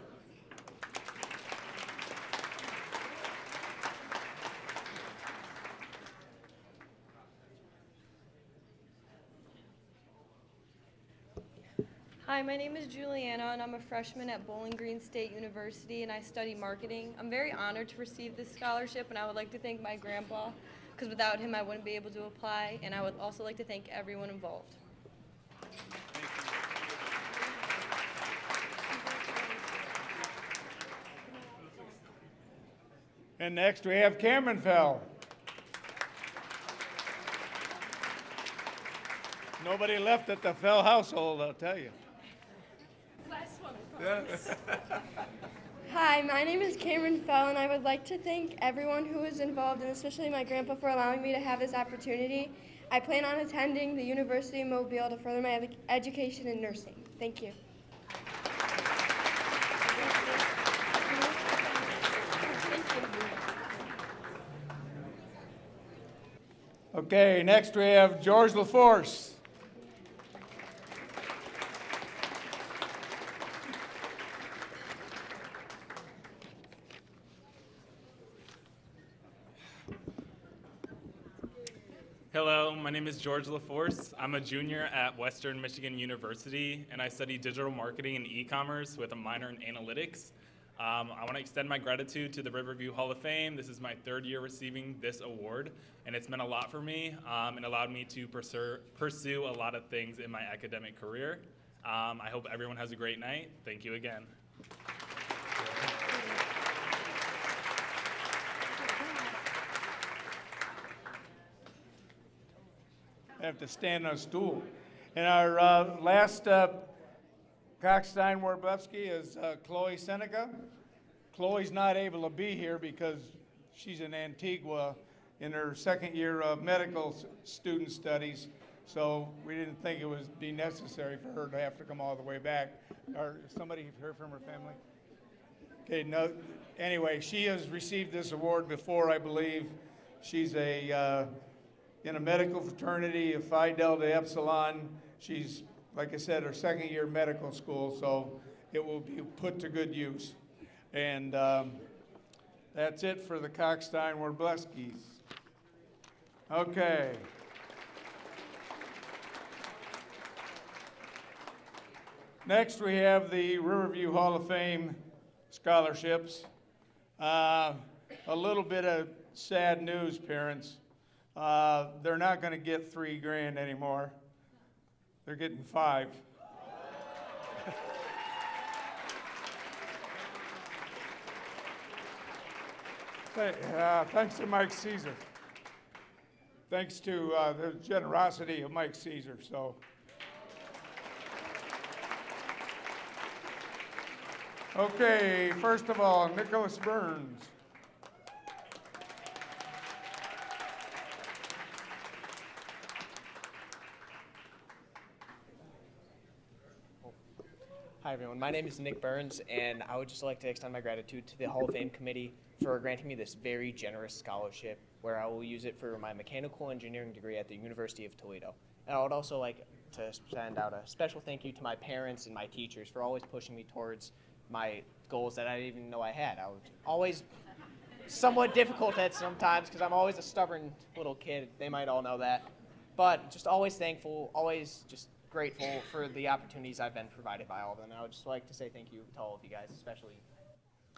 P: Hi, my name is Juliana, and I'm a freshman at Bowling Green State University, and I study marketing. I'm very honored to receive this scholarship, and I would like to thank my grandpa, because without him I wouldn't be able to apply, and I would also like to thank everyone involved.
B: And next we have Cameron Fell. Nobody left at the Fell household, I'll tell you.
R: Last one, I promise.
S: Hi, my name is Cameron Fell, and I would like to thank everyone who was involved, and especially my grandpa, for allowing me to have this opportunity. I plan on attending the University of Mobile to further my education in nursing. Thank you.
B: Okay, next we have George LaForce.
T: Hello, my name is George LaForce. I'm a junior at Western Michigan University, and I study digital marketing and e-commerce with a minor in analytics. I want to extend my gratitude to the Riverview Hall of Fame. This is my 3rd year receiving this award, and it's meant a lot for me and allowed me to pursue a lot of things in my academic career. I hope everyone has a great night. Thank you again.
B: I have to stand on a stool. And our last Cox-Stein-Warbewski is Chloe Seneca. Chloe's not able to be here because she's in Antigua in her second year of medical student studies, so we didn't think it would be necessary for her to have to come all the way back. Or somebody heard from her family? Okay, no. Anyway, she has received this award before, I believe. She's in a medical fraternity of Phi Delta Epsilon. She's, like I said, her second year of medical school, so it will be put to good use. And that's it for the Cox-Stein-Warbewskis. Okay. Next, we have the Riverview Hall of Fame scholarships. A little bit of sad news, parents. They're not going to get $3 grand anymore. They're getting 5. Thanks to Mike Caesar. Thanks to the generosity of Mike Caesar. So, okay, first of all, Nicholas Burns.
U: Hi everyone, my name is Nick Burns, and I would just like to extend my gratitude to the Hall of Fame Committee for granting me this very generous scholarship where I will use it for my mechanical engineering degree at the University of Toledo. And I would also like to send out a special thank you to my parents and my teachers for always pushing me towards my goals that I didn't even know I had. I was always somewhat difficult at sometimes because I'm always a stubborn little kid. They might all know that. But just always thankful, always just grateful for the opportunities I've been provided by all of them. And I would just like to say thank you to all of you guys, especially.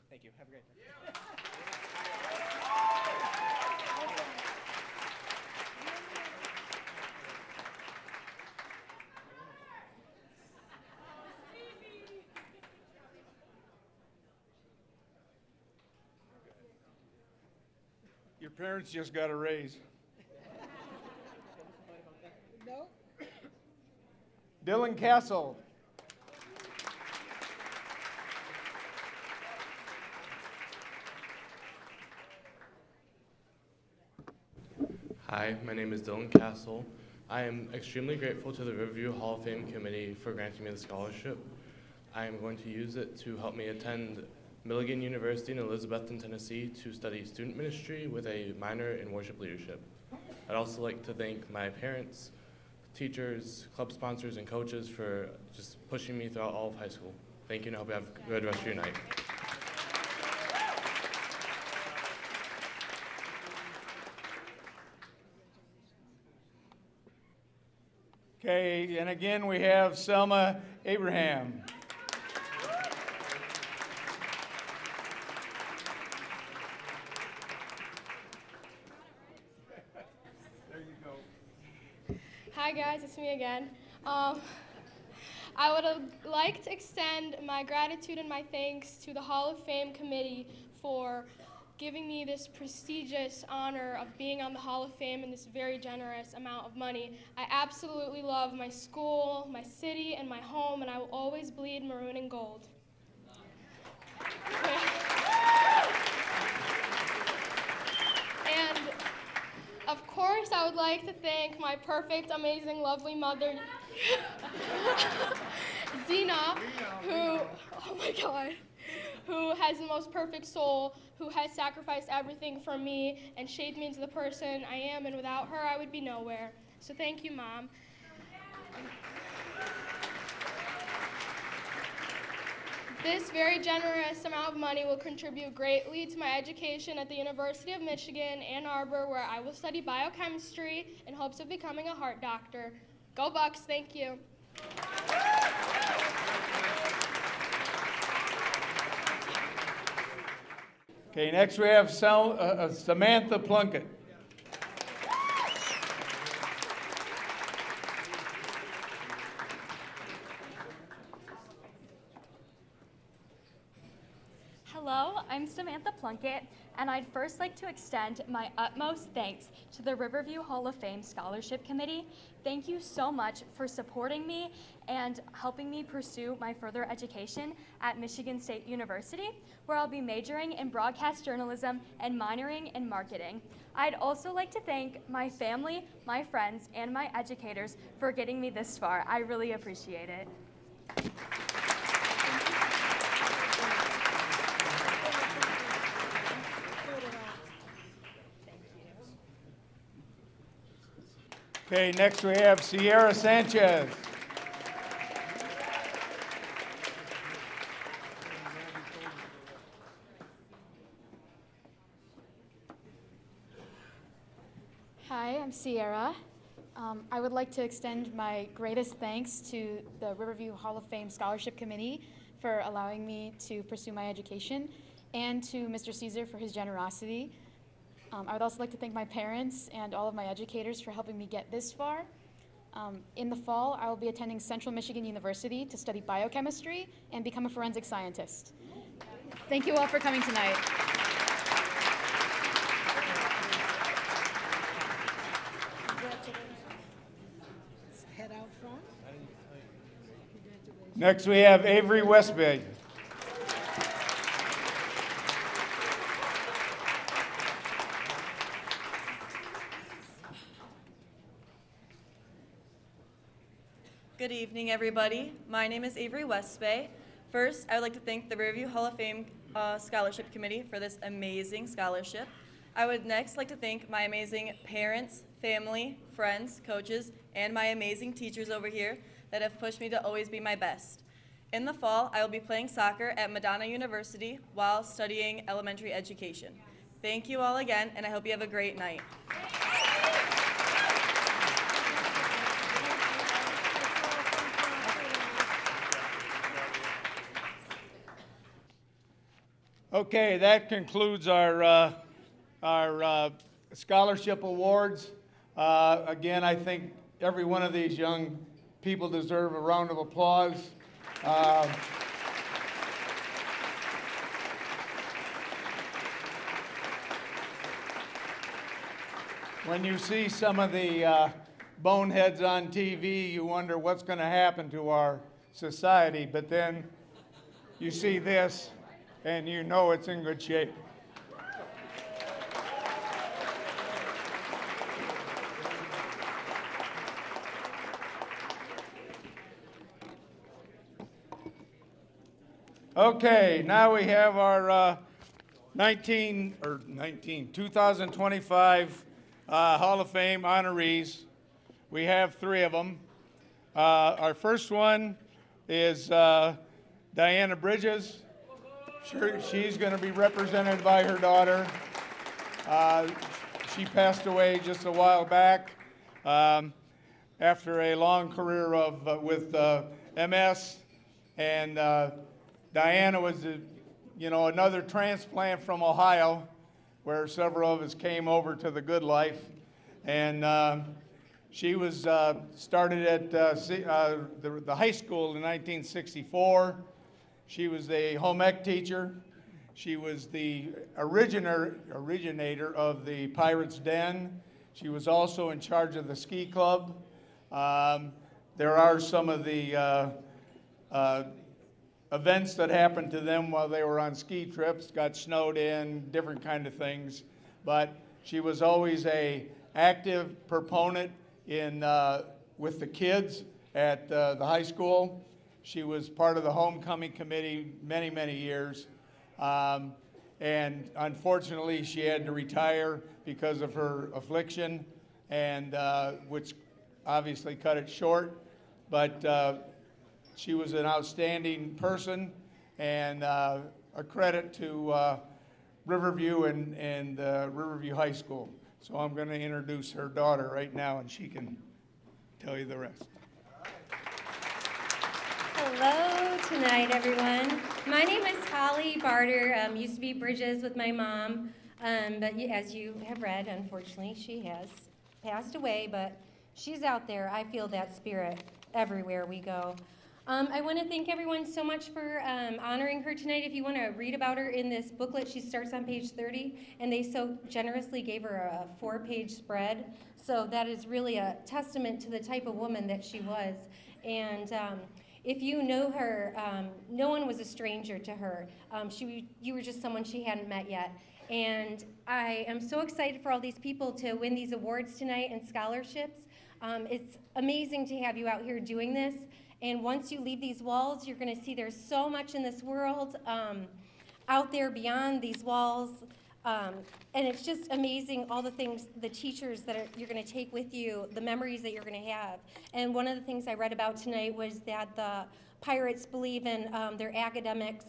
U: Thank you. Have a great day.
B: Your parents just got a raise.
D: No?
B: Dylan Castle.
V: Hi, my name is Dylan Castle. I am extremely grateful to the Riverview Hall of Fame Committee for granting me the scholarship. I am going to use it to help me attend Milligan University in Elizabethton, Tennessee to study student ministry with a minor in worship leadership. I'd also like to thank my parents, teachers, club sponsors, and coaches for just pushing me throughout all of high school. Thank you, and I hope you have a good rest of your night.
B: Okay, and again we have Selma Abraham. There you go.
M: Hi guys, it's me again. I would like to extend my gratitude and my thanks to the Hall of Fame Committee for giving me this prestigious honor of being on the Hall of Fame and this very generous amount of money. I absolutely love my school, my city, and my home, and I will always bleed maroon and gold. And of course, I would like to thank my perfect, amazing, lovely mother, Dina, who, oh my God, who has the most perfect soul, who has sacrificed everything for me and shaped me into the person I am, and without her, I would be nowhere. So thank you, Mom. This very generous amount of money will contribute greatly to my education at the University of Michigan, Ann Arbor, where I will study biochemistry in hopes of becoming a heart doctor. Go Bucks, thank you.
B: Okay, next we have Samantha Plunkett.
W: Hello,
A: I'm Samantha Plunkett, and I'd first like to extend my utmost thanks to the Riverview Hall of Fame Scholarship Committee. Thank you so much for supporting me and helping me pursue my further education at Michigan State University, where I'll be majoring in broadcast journalism and minoring in marketing. I'd also like to thank my family, my friends, and my educators for getting me this far. I really appreciate it.
B: Okay, next we have Sierra Sanchez.
C: Hi, I'm Sierra. I would like to extend my greatest thanks to the Riverview Hall of Fame Scholarship Committee for allowing me to pursue my education, and to Mr. Caesar for his generosity. I would also like to thank my parents and all of my educators for helping me get this far. In the fall, I will be attending Central Michigan University to study biochemistry and become a forensic scientist. Thank you all for coming tonight.
D: Let's head out front.
B: Next we have Avery Westbay.
W: Good evening, everybody. My name is Avery Westbay. First, I would like to thank the Riverview Hall of Fame Scholarship Committee for this amazing scholarship. I would next like to thank my amazing parents, family, friends, coaches, and my amazing teachers over here that have pushed me to always be my best. In the fall, I will be playing soccer at Madonna University while studying elementary education. Thank you all again, and I hope you have a great night.
B: Okay, that concludes our scholarship awards. Again, I think every one of these young people deserve a round of applause. When you see some of the boneheads on TV, you wonder what's going to happen to our society, but then you see this, and you know it's in good shape. Okay, now we have our 2025 Hall of Fame honorees. We have 3 of them. Our first one is Diana Bridges. She's going to be represented by her daughter. She passed away just a while back after a long career with MS. And Diana was, another transplant from Ohio, where several of us came over to the good life. And she was started at the high school in 1964. She was a home ec teacher. She was the originator of the Pirates Den. She was also in charge of the ski club. There are some of the events that happened to them while they were on ski trips, got snowed in, different kind of things. But she was always a active proponent in with the kids at the high school. She was part of the homecoming committee many, many years. And unfortunately, she had to retire because of her affliction, and which obviously cut it short. But she was an outstanding person, and a credit to Riverview and Riverview High School. So I'm going to introduce her daughter right now, and she can tell you the rest.
X: Hello tonight, everyone. My name is Holly Barter. Used to be Bridges with my mom, but as you have read, unfortunately, she has passed away, but she's out there. I feel that spirit everywhere we go. I want to thank everyone so much for honoring her tonight. If you want to read about her in this booklet, she starts on page 30, and they so generously gave her a 4-page spread. So that is really a testament to the type of woman that she was. And if you know her, no one was a stranger to her. You were just someone she hadn't met yet. And I am so excited for all these people to win these awards tonight and scholarships. It's amazing to have you out here doing this. And once you leave these walls, you're going to see there's so much in this world out there beyond these walls. And it's just amazing, all the things, the teachers that you're going to take with you, the memories that you're going to have. And one of the things I read about tonight was that the Pirates believe in their academics,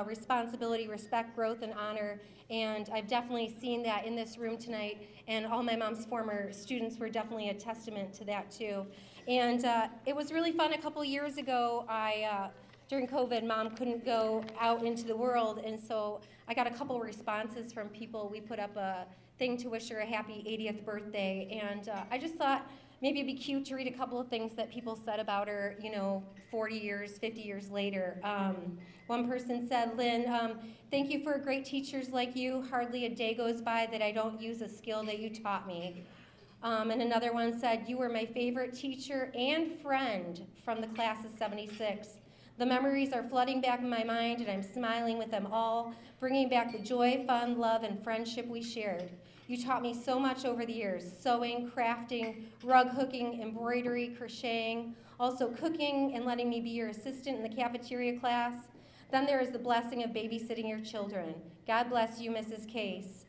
X: responsibility, respect, growth, and honor. And I've definitely seen that in this room tonight. And all my mom's former students were definitely a testament to that, too. And it was really fun. A couple years ago, during COVID, Mom couldn't go out into the world, and so I got a couple responses from people. We put up a thing to wish her a happy 80th birthday, and I just thought maybe it'd be cute to read a couple of things that people said about her, 40 years, 50 years later. One person said, Lynn, thank you for great teachers like you. Hardly a day goes by that I don't use a skill that you taught me. And another one said, you were my favorite teacher and friend from the class of 76. The memories are flooding back in my mind, and I'm smiling with them all, bringing back the joy, fun, love, and friendship we shared. You taught me so much over the years, sewing, crafting, rug hooking, embroidery, crocheting, also cooking and letting me be your assistant in the cafeteria class. Then there is the blessing of babysitting your children. God bless you, Mrs. Case.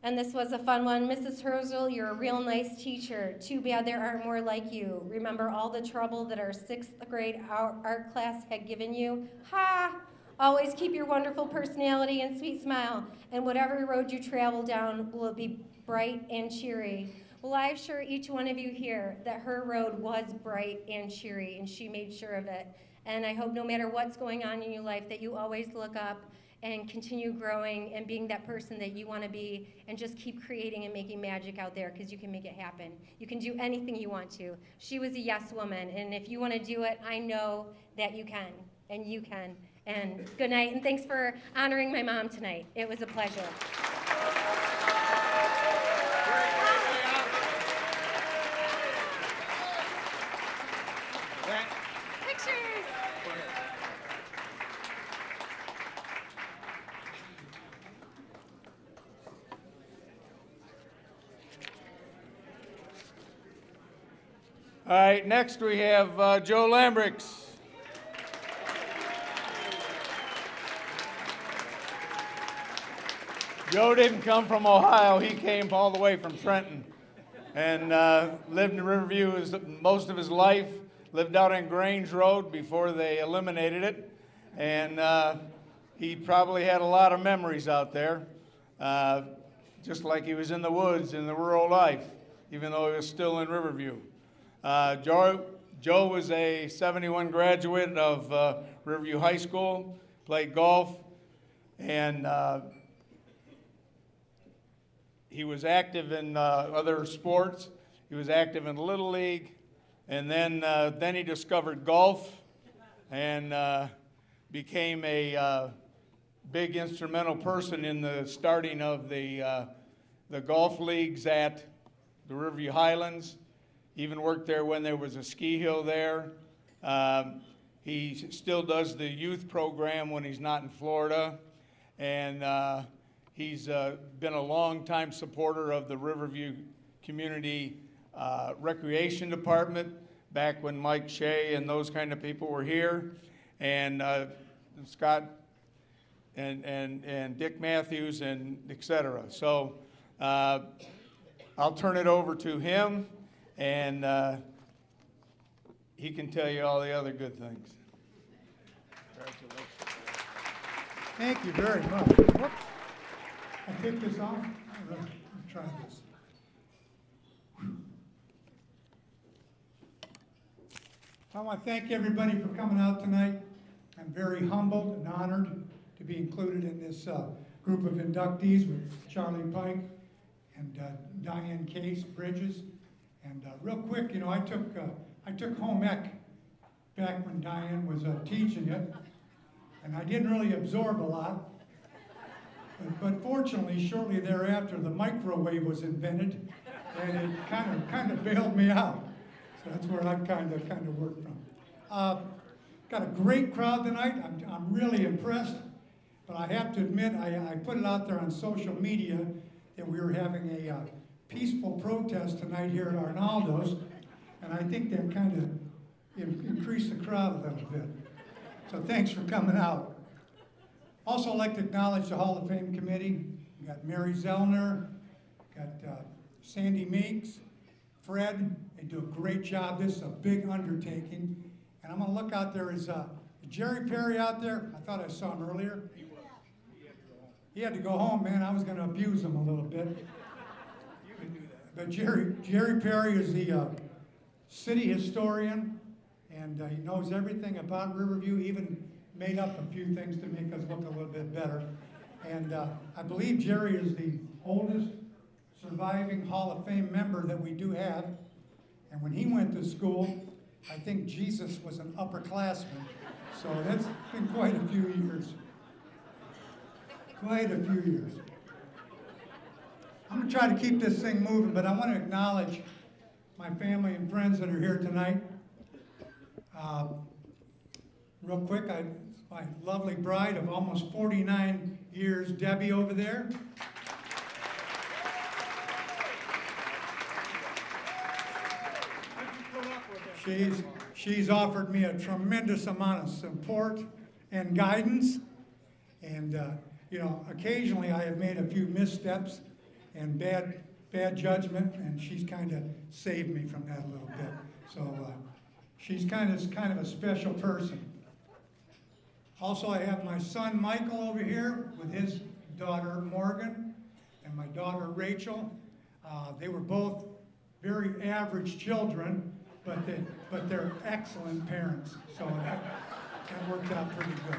X: And this was a fun one. Mrs. Herzl, you're a real nice teacher. Too bad there aren't more like you. Remember all the trouble that our 6th grade art class had given you? Ha! Always keep your wonderful personality and sweet smile. And whatever road you travel down, will it be bright and cheery? Well, I assure each one of you here that her road was bright and cheery, and she made sure of it. And I hope no matter what's going on in your life that you always look up and continue growing and being that person that you want to be, and just keep creating and making magic out there, because you can make it happen. You can do anything you want to. She was a yes woman, and if you want to do it, I know that you can, and you can. And good night, and thanks for honoring my mom tonight. It was a pleasure. Pictures!
B: All right, next we have Joe Lambrix. Joe didn't come from Ohio. He came all the way from Trenton and lived in Riverview most of his life, lived out on Grange Road before they eliminated it. And he probably had a lot of memories out there, just like he was in the woods in the rural life, even though he was still in Riverview. Joe was a 71 graduate of Riverview High School, played golf, and he was active in other sports. He was active in Little League, and then he discovered golf and became a big instrumental person in the starting of the golf leagues at the Riverview Highlands. Even worked there when there was a ski hill there. He still does the youth program when he's not in Florida. And he's been a long-time supporter of the Riverview Community Recreation Department back when Mike Shea and those kind of people were here. And Scott and Dick Matthews and et cetera. So I'll turn it over to him, and he can tell you all the other good things.
D: Thank you very much. Whoops. I take this off? All right, let's try this. I want to thank everybody for coming out tonight. I'm very humbled and honored to be included in this group of inductees with Charlie Pike and Diane Case Bridges. And real quick, you know, I took home ec back when Diane was teaching it, and I didn't really absorb a lot. But fortunately, shortly thereafter, the microwave was invented, and it kind of bailed me out. So that's where I kind of worked from. Got a great crowd tonight. I'm really impressed. But I have to admit, I put it out there on social media that we were having a peaceful protest tonight here at Arnaldo's, and I think that kind of increased the crowd a little bit. So thanks for coming out. Also, I'd like to acknowledge the Hall of Fame committee. We got Mary Zellner, got Sandy Meeks, Fred. They do a great job. This is a big undertaking. And I'm going to look out there. Is Jerry Perry out there? I thought I saw him earlier. He had to go home, man. I was going to abuse him a little bit. But Jerry Perry is the city historian, and he knows everything about Riverview, even made up a few things to make us look a little bit better. And I believe Jerry is the oldest surviving Hall of Fame member that we do have. And when he went to school, I think Jesus was an upperclassman. So that's been quite a few years. Quite a few years. I'm going to try to keep this thing moving, but I want to acknowledge my family and friends that are here tonight. Real quick, my lovely bride of almost 49 years, Debbie over there. She's offered me a tremendous amount of support and guidance. And, you know, occasionally I have made a few missteps and bad judgment, and she's kind of saved me from that a little bit. So she's kind of a special person. Also, I have my son Michael over here with his daughter Morgan and my daughter Rachel. They were both very average children, but they're excellent parents. So that worked out pretty good.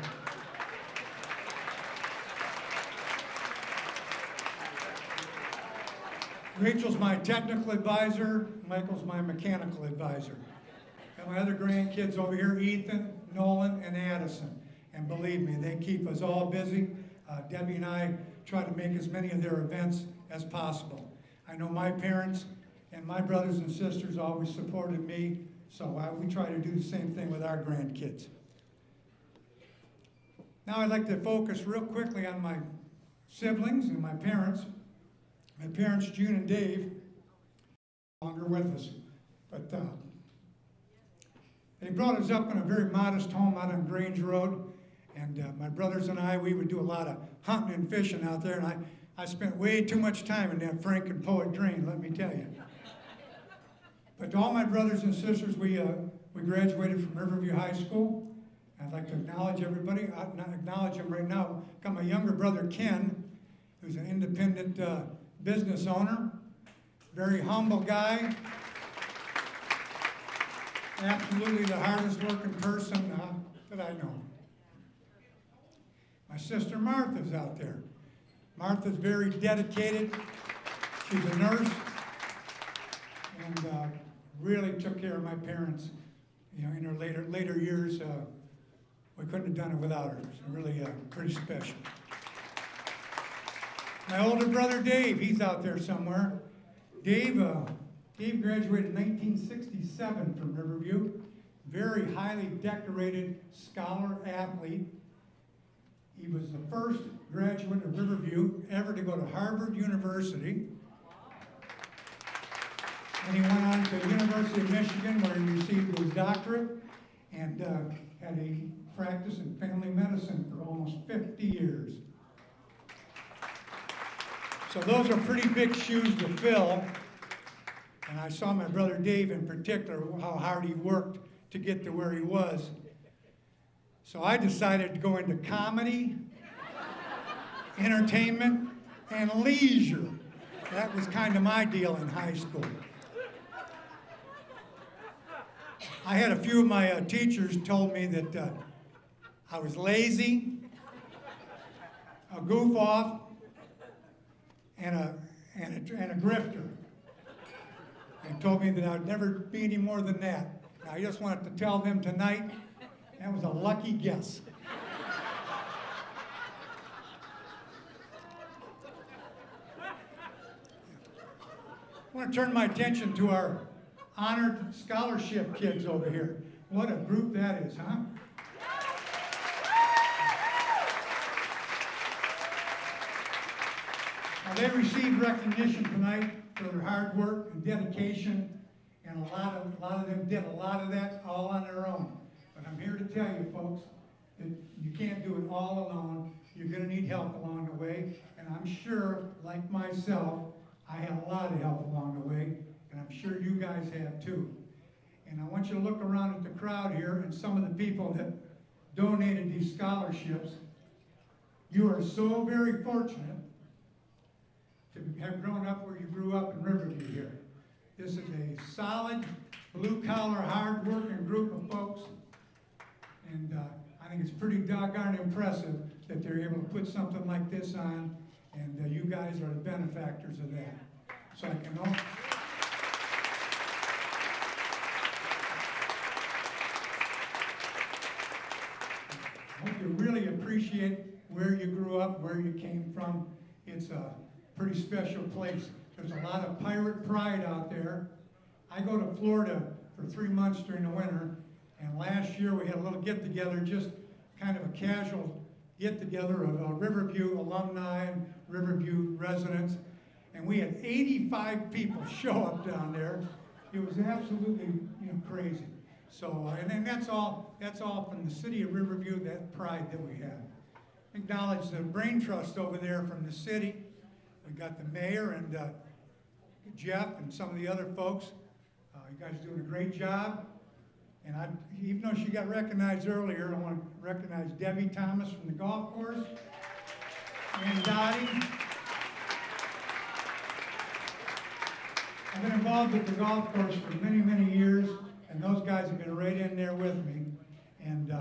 D: Rachel's my technical advisor, Michael's my mechanical advisor. And my other grandkids over here, Ethan, Nolan, and Addison. And believe me, they keep us all busy. Debbie and I try to make as many of their events as possible. I know my parents and my brothers and sisters always supported me, so we try to do the same thing with our grandkids. Now I'd like to focus real quickly on my siblings and my parents. My parents, June and Dave, are no longer with us, but they brought us up in a very modest home out on Grange Road, and my brothers and we would do a lot of hunting and fishing out there, and I spent way too much time in that Franken Poet drain, let me tell you. But to all my brothers and sisters, we graduated from Riverview High School. I'd like to acknowledge everybody. I'll not acknowledge them right now. Got my younger brother, Ken, who's an independent business owner, very humble guy, absolutely the hardest working person that I know. My sister Martha's out there. Martha's very dedicated. She's a nurse and really took care of my parents. You know, in her later years, we couldn't have done it without her. It's really pretty special. My older brother Dave, he's out there somewhere. Dave graduated in 1967 from Riverview. Very highly decorated scholar athlete. He was the first graduate of Riverview ever to go to Harvard University. And he went on to the University of Michigan where he received his doctorate and had a practice in family medicine for almost 50 years. So those are pretty big shoes to fill. And I saw my brother Dave in particular, how hard he worked to get to where he was. So I decided to go into comedy, entertainment, and leisure. That was kind of my deal in high school. I had a few of my teachers told me that I was lazy, a goof off, and a grifter. And told me that I'd never be any more than that. I just wanted to tell them tonight, that was a lucky guess. I want to turn my attention to our honored scholarship kids over here. What a group that is, huh? Now, they received recognition tonight for their hard work and dedication, and a lot of them did a lot of that all on their own. But I'm here to tell you, folks, that you can't do it all alone. You're going to need help along the way, and I'm sure, like myself, I had a lot of help along the way, and I'm sure you guys have too. And I want you to look around at the crowd here and some of the people that donated these scholarships. You are so very fortunate to have grown up where you grew up in Riverview here. This is a solid, blue-collar, hard-working group of folks, and I think it's pretty doggone impressive that they're able to put something like this on, and you guys are the benefactors of that. So I can all... I hope you really appreciate where you grew up, where you came from. It's a pretty special place. There's a lot of pirate pride out there. I go to Florida for 3 months during the winter, and last year we had a little get-together, just kind of a casual get-together of Riverview alumni and Riverview residents, and we had 85 people show up down there. It was absolutely, crazy. So, and then that's all from the city of Riverview, that pride that we have. Acknowledge the brain trust over there from the city. We got the mayor and Jeff and some of the other folks. You guys are doing a great job. And even though she got recognized earlier, I want to recognize Debbie Thomas from the golf course, and Dottie. I've been involved with the golf course for many, many years, and those guys have been right in there with me. And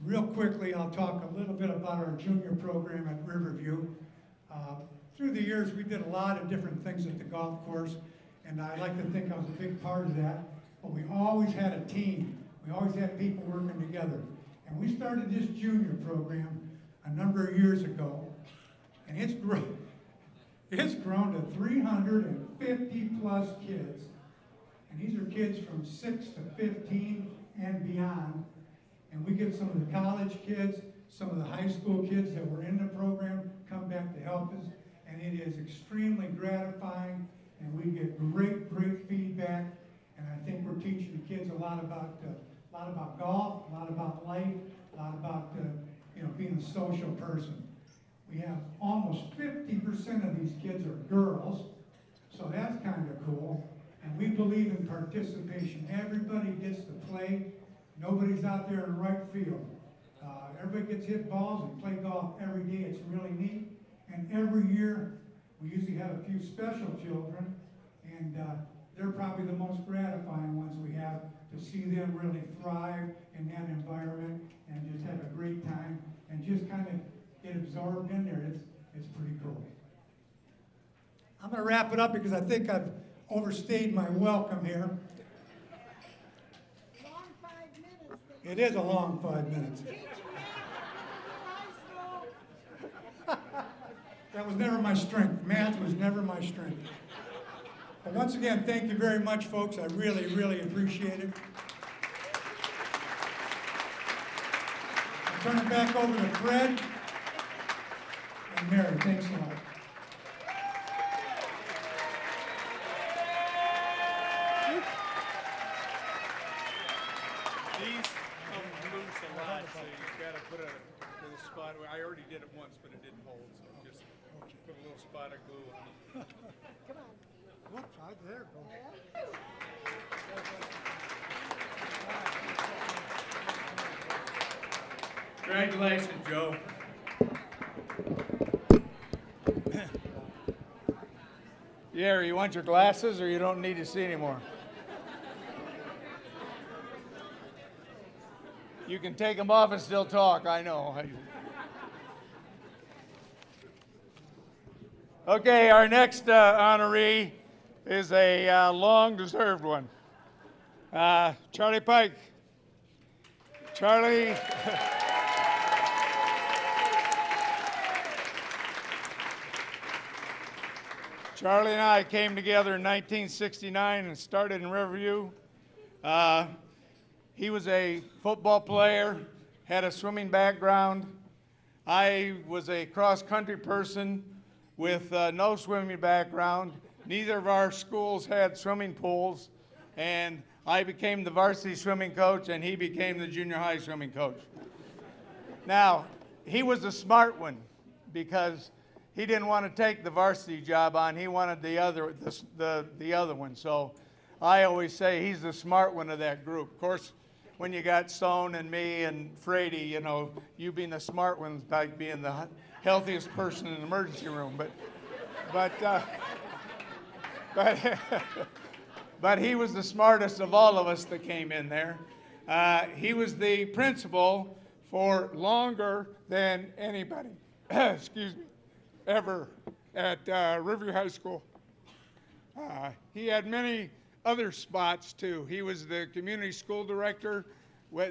D: real quickly, I'll talk a little bit about our junior program at Riverview. Through the years, we did a lot of different things at the golf course, and I like to think I was a big part of that. But we always had a team. We always had people working together. And we started this junior program a number of years ago, and it's grown to 350 plus kids. And these are kids from 6 to 15 and beyond. And we get some of the college kids, some of the high school kids that were in the program come back to help us. And it is extremely gratifying, and we get great, great feedback. And I think we're teaching the kids a lot about golf, a lot about life, a lot about being a social person. We have almost 50% of these kids are girls, so that's kind of cool. And we believe in participation. Everybody gets to play. Nobody's out there in right field. Everybody gets hit balls and play golf every day. It's really neat. And every year, we usually have a few special children, and they're probably the most gratifying ones we have, to see them really thrive in that environment and just have a great time and just kind of get absorbed in there. It's pretty cool. I'm going to wrap it up because I think I've overstayed my welcome here. It is a long 5 minutes. That was never my strength. Math was never my strength. But once again, thank you very much, folks. I really, really appreciate it. I'll turn it back over to Fred and Mary. Thanks a lot.
B: These come loose a lot, so you've got to put a little spot. I already did it once, but it didn't hold, so just put a little spot of glue on it.
D: Come on. Whoops, there
B: Congratulations, Joe. Yeah, you want your glasses or you don't need to see anymore? You can take them off and still talk, I know. Okay, our next honoree is a long-deserved one. Charlie Pike. Charlie. Charlie and I came together in 1969 and started in Riverview. He was a football player, had a swimming background. I was a cross-country person with no swimming background. Neither of our schools had swimming pools, and I became the varsity swimming coach, and he became the junior high swimming coach. Now, he was a smart one because he didn't want to take the varsity job on. He wanted the other one. So I always say he's the smart one of that group. Of course, when you got Stone and me and Frady, you know, you being the smart ones, like being the healthiest person in the emergency room. But he was the smartest of all of us that came in there. He was the principal for longer than anybody, excuse me, ever at Riverview High School. He had many other spots too. He was the community school director.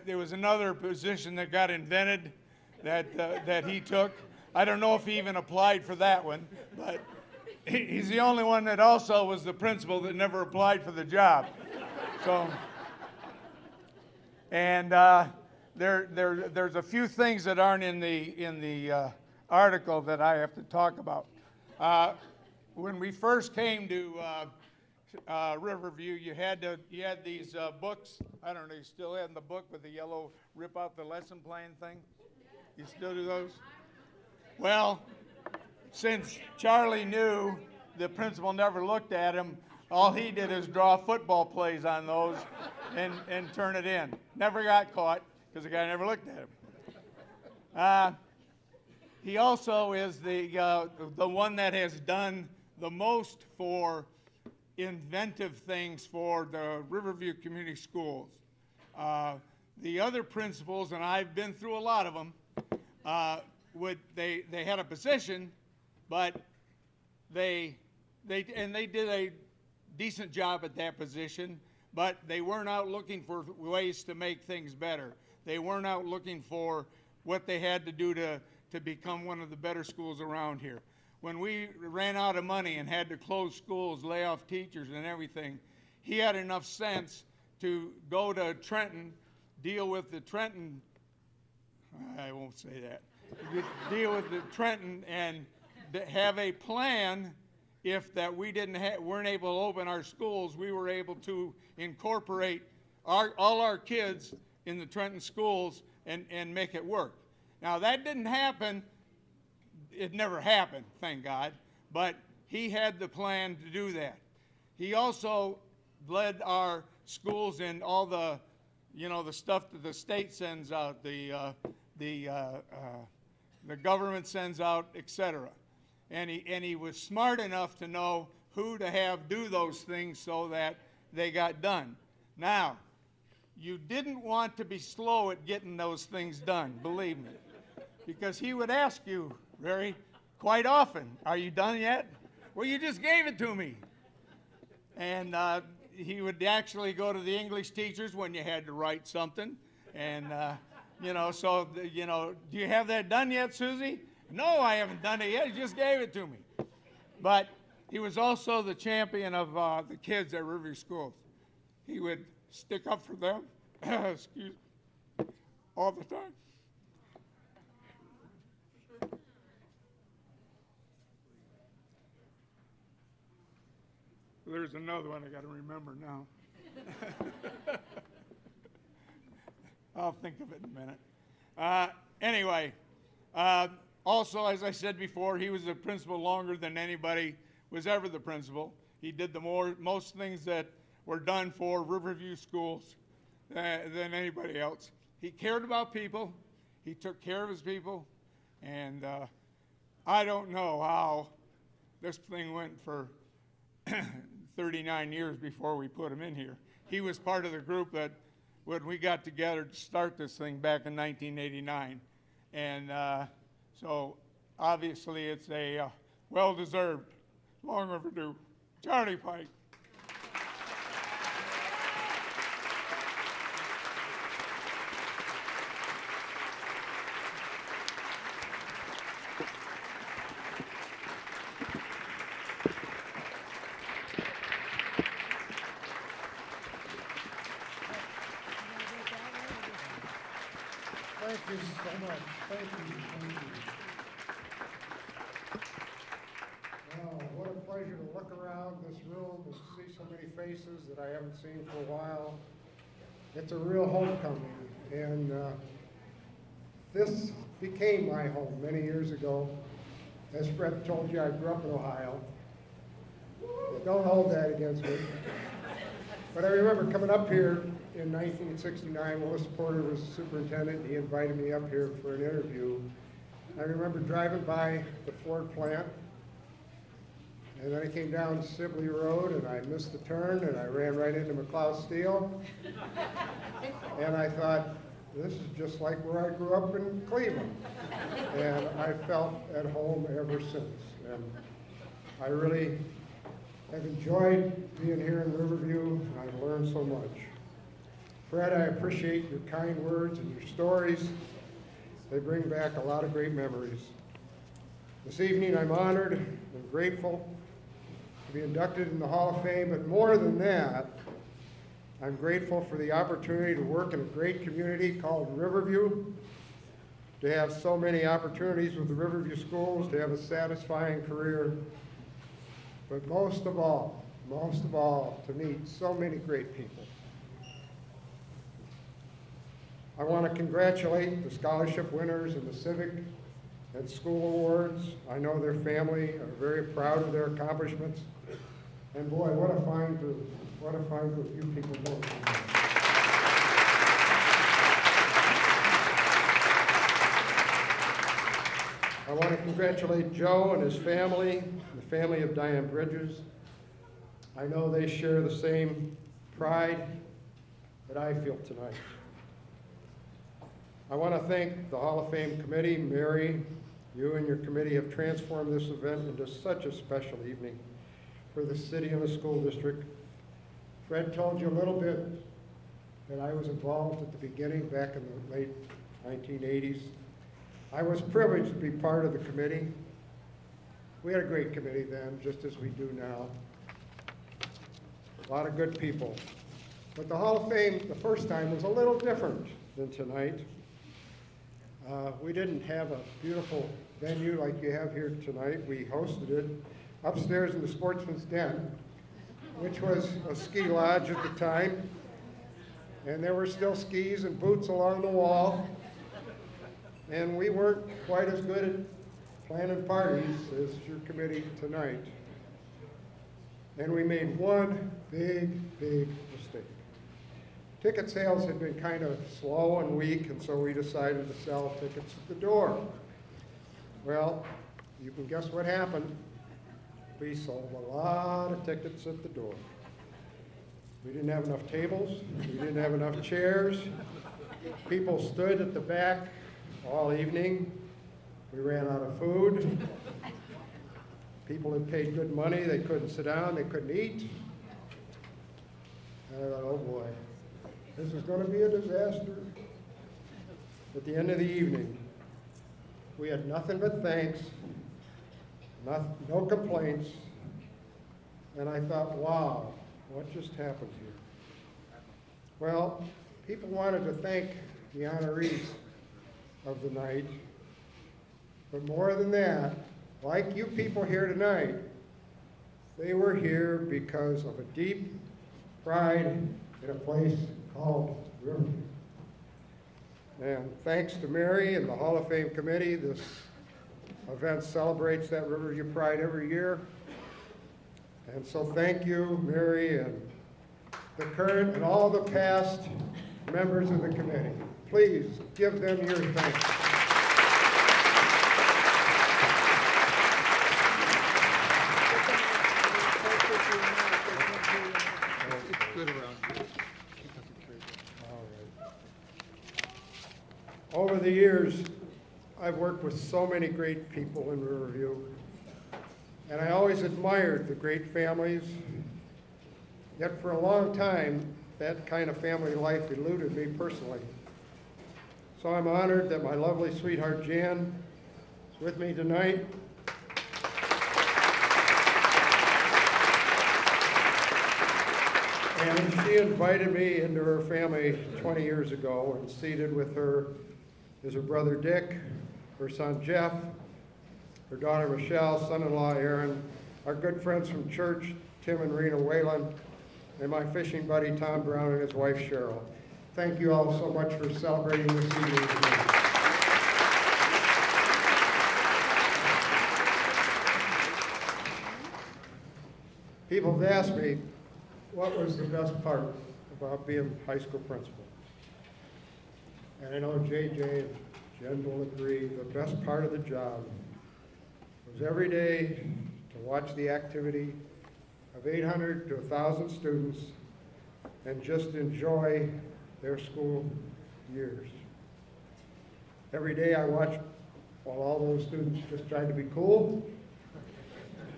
B: There was another position that got invented that he took. I don't know if he even applied for that one, but he's the only one that also was the principal that never applied for the job. So, and there's a few things that aren't in the article that I have to talk about. When we first came to Riverview, you had these books. I don't know, you still had the book with the yellow rip out the lesson plan thing? You still do those? Well, since Charlie knew the principal never looked at him, all he did is draw football plays on those and turn it in. Never got caught because the guy never looked at him. He also is the one that has done the most for inventive things for the Riverview Community Schools. The other principals, and I've been through a lot of them, they had a position, but they did a decent job at that position, but they weren't out looking for ways to make things better. They weren't out looking for what they had to do to become one of the better schools around here. When we ran out of money and had to close schools, lay off teachers and everything, he had enough sense to go to Trenton, deal with the Trenton, I won't say that, deal with the Trenton and have a plan. If that we weren't able to open our schools, we were able to incorporate all our kids in the Trenton schools and make it work. Now that didn't happen. It never happened, thank God, but he had the plan to do that. He also led our schools in all the, the stuff that the state sends out, the government sends out, etc. And he was smart enough to know who to have do those things so that they got done. Now, you didn't want to be slow at getting those things done, believe me, because he would ask you quite often, are you done yet? Well, you just gave it to me. And he would actually go to the English teachers when you had to write something. And, do you have that done yet, Susie? No, I haven't done it yet. He just gave it to me. But he was also the champion of the kids at Riverview Schools. He would stick up for them, excuse me, all the time. There's another one I got to remember now. I'll think of it in a minute. Anyway, also, as I said before, he was the principal longer than anybody was ever the principal. He did most things that were done for Riverview schools than anybody else. He cared about people. He took care of his people. And I don't know how this thing went for 39 years before we put him in here. He was part of the group that when we got together to start this thing back in 1989. And so obviously it's a well-deserved, long overdue Charlie Pike.
F: much. Thank you. Thank you. Well, what a pleasure to look around this room and see so many faces that I haven't seen for a while. It's a real homecoming, and this became my home many years ago. As Fred told you, I grew up in Ohio. Don't hold that against me. But I remember coming up here in 1969. Willis Porter was the superintendent, and he invited me up here for an interview. I remember driving by the Ford plant, and then I came down Sibley Road, and I missed the turn, and I ran right into McLeod Steel. And I thought, this is just like where I grew up in Cleveland. And I felt at home ever since. And I really have enjoyed being here in Riverview, and I've learned so much. Fred, I appreciate your kind words and your stories. They bring back a lot of great memories. This evening, I'm honored and grateful to be inducted in the Hall of Fame, but more than that, I'm grateful for the opportunity to work in a great community called Riverview, to have so many opportunities with the Riverview schools, to have a satisfying career, but most of all, to meet so many great people. I want to congratulate the scholarship winners and the civic and school awards. I know their family are very proud of their accomplishments. And boy, what a fine group. What a fine group you people both. I want to congratulate Joe and his family, the family of Diane Bridges. I know they share the same pride that I feel tonight. I want to thank the Hall of Fame committee. Mary, you and your committee have transformed this event into such a special evening for the city and the school district. Fred told you a little bit that I was involved at the beginning back in the late 1980s. I was privileged to be part of the committee. We had a great committee then, just as we do now. A lot of good people. But the Hall of Fame, the first time, was a little different than tonight. We didn't have a beautiful venue like you have here tonight. We hosted it upstairs in the Sportsman's Den, which was a ski lodge at the time. And there were still skis and boots along the wall. And we weren't quite as good at planning parties as your committee tonight. And we made one big mistake. Ticket sales had been kind of slow and weak, and so we decided to sell tickets at the door. Well, you can guess what happened. We sold a lot of tickets at the door. We didn't have enough tables. We didn't have enough chairs. People stood at the back all evening. We ran out of food. People had paid good money. They couldn't sit down. They couldn't eat. And I thought, oh boy, this is going to be a disaster. At the end of the evening, we had nothing but thanks, no complaints, and I thought, wow, what just happened here? Well, people wanted to thank the honorees of the night, but more than that, like you people here tonight, they were here because of a deep pride in a place called Riverview. And thanks to Mary and the Hall of Fame committee, this event celebrates that Riverview pride every year. And so thank you, Mary, and the current and all the past members of the committee. Please give them your thanks.
G: Good around here.
F: Over the years, I've worked with so many great people in Riverview, and I always admired the great families. Yet for a long time, that kind of family life eluded me personally. So I'm honored that my lovely sweetheart Jan is with me tonight. And she invited me into her family 20 years ago and seated with her is her brother Dick, her son Jeff, her daughter Michelle, son-in-law Aaron, our good friends from church, Tim and Rena Whalen, and my fishing buddy Tom Brown and his wife Cheryl. Thank you all so much for celebrating this evening with me. People have asked me what was the best part about being high school principal. And I know JJ and Jen will agree, the best part of the job was every day to watch the activity of 800 to 1,000 students and just enjoy their school years. Every day I watched while all those students just tried to be cool,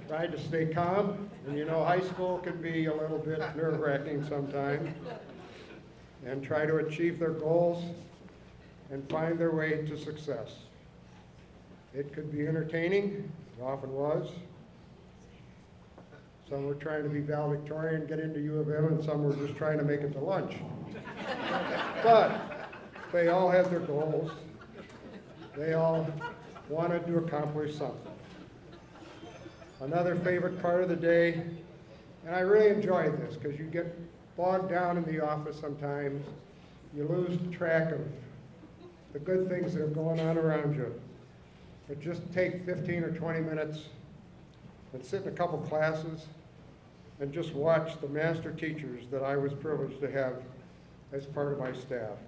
F: tried to stay calm, and you know high school can be a little bit nerve-wracking sometimes, and try to achieve their goals and find their way to success. It could be entertaining, it often was. Some were trying to be valedictorian, get into U of M, and some were just trying to make it to lunch. But they all had their goals. They all wanted to accomplish something. Another favorite part of the day, and I really enjoyed this because you get bogged down in the office sometimes, you lose track of the good things that are going on around you. But just take 15 or 20 minutes and sit in a couple classes and just watch the master teachers that I was privileged to have as part of my staff.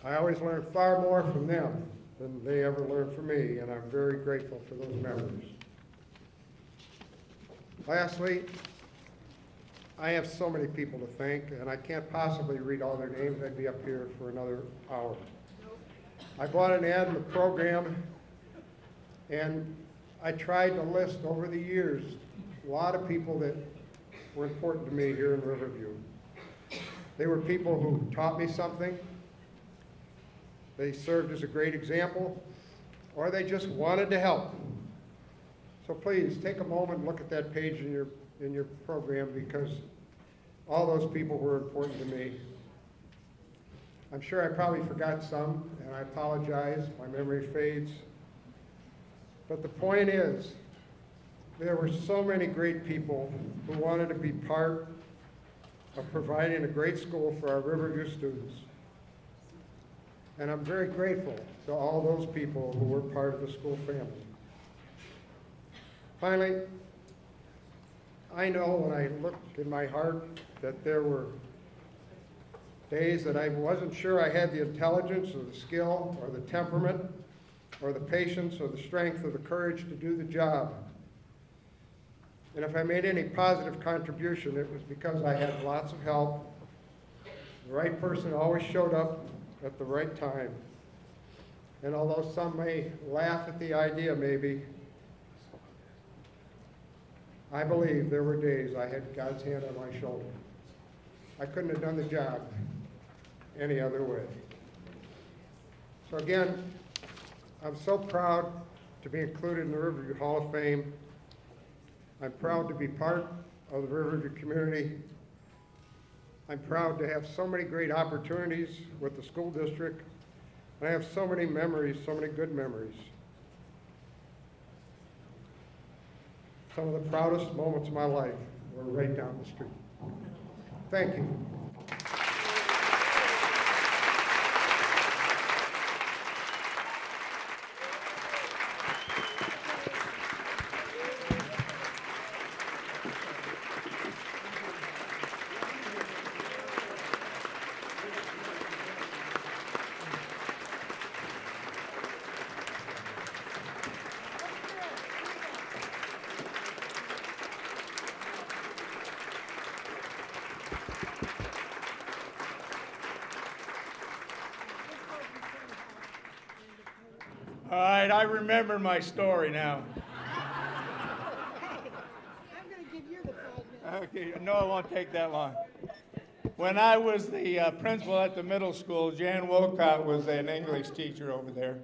F: I always learned far more from them than they ever learned from me, and I'm very grateful for those memories. Lastly, I have so many people to thank, and I can't possibly read all their names. I'd be up here for another hour. I bought an ad in the program, and I tried to list over the years a lot of people that were important to me here in Riverview. They were people who taught me something, they served as a great example, or they just wanted to help. So please take a moment and look at that page in your program, because all those people were important to me. I'm sure I probably forgot some, and I apologize, my memory fades. But the point is, there were so many great people who wanted to be part of providing a great school for our Riverview students. And I'm very grateful to all those people who were part of the school family. Finally, I know when I looked in my heart that there were days that I wasn't sure I had the intelligence or the skill or the temperament or the patience or the strength or the courage to do the job. And if I made any positive contribution, it was because I had lots of help. The right person always showed up at the right time. And although some may laugh at the idea maybe, I believe there were days I had God's hand on my shoulder. I couldn't have done the job any other way. So again, I'm so proud to be included in the Riverview Hall of Fame. I'm proud to be part of the Riverview community. I'm proud to have so many great opportunities with the school district. And I have so many memories, so many good memories. Some of the proudest moments of my life were right down the street. Thank you.
B: All right, I remember my story now. Okay, no, it won't take that long. When I was the principal at the middle school, Jan Wolcott was an English teacher over there.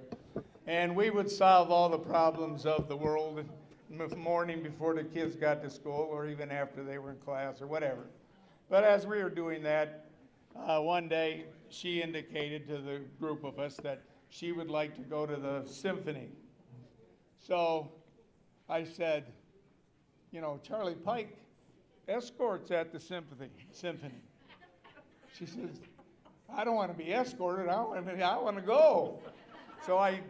B: And we would solve all the problems of the world in the morning before the kids got to school, or even after they were in class or whatever. But as we were doing that, one day she indicated to the group of us that she would like to go to the symphony. So I said, you know, Charlie Pike escorts at the symphony. She says, I don't want to be escorted, I want to go. So I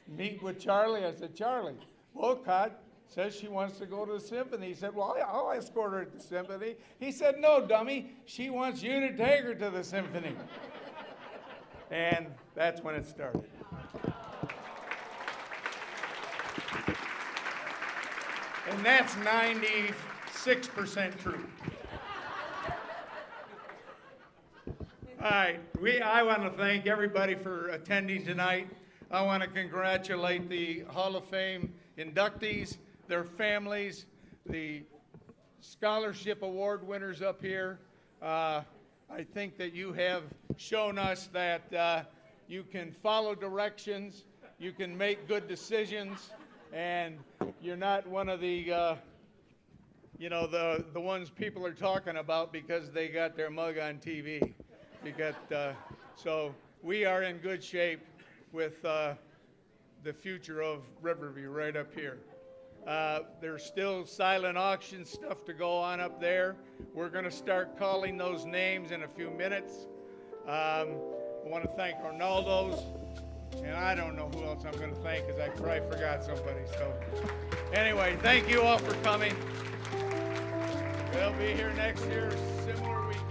B: meet with Charlie. I said, Charlie, Wolcott says she wants to go to the symphony. He said, well, I'll escort her to the symphony. He said, no, dummy, she wants you to take her to the symphony. And that's when it started. And that's 96% true. All right, I want to thank everybody for attending tonight. I want to congratulate the Hall of Fame inductees, their families, the scholarship award winners up here. I think that you have shown us that you can follow directions, you can make good decisions, and you're not one of the, you know, the ones people are talking about because they got their mug on TV. So we are in good shape with the future of Riverview right up here. There's still silent auction stuff to go on up there. We're going to start calling those names in a few minutes. I want to thank Arnaldo's, and I don't know who else I'm going to thank because I probably forgot somebody. So anyway, thank you all for coming. We'll be here next year, similar weekend.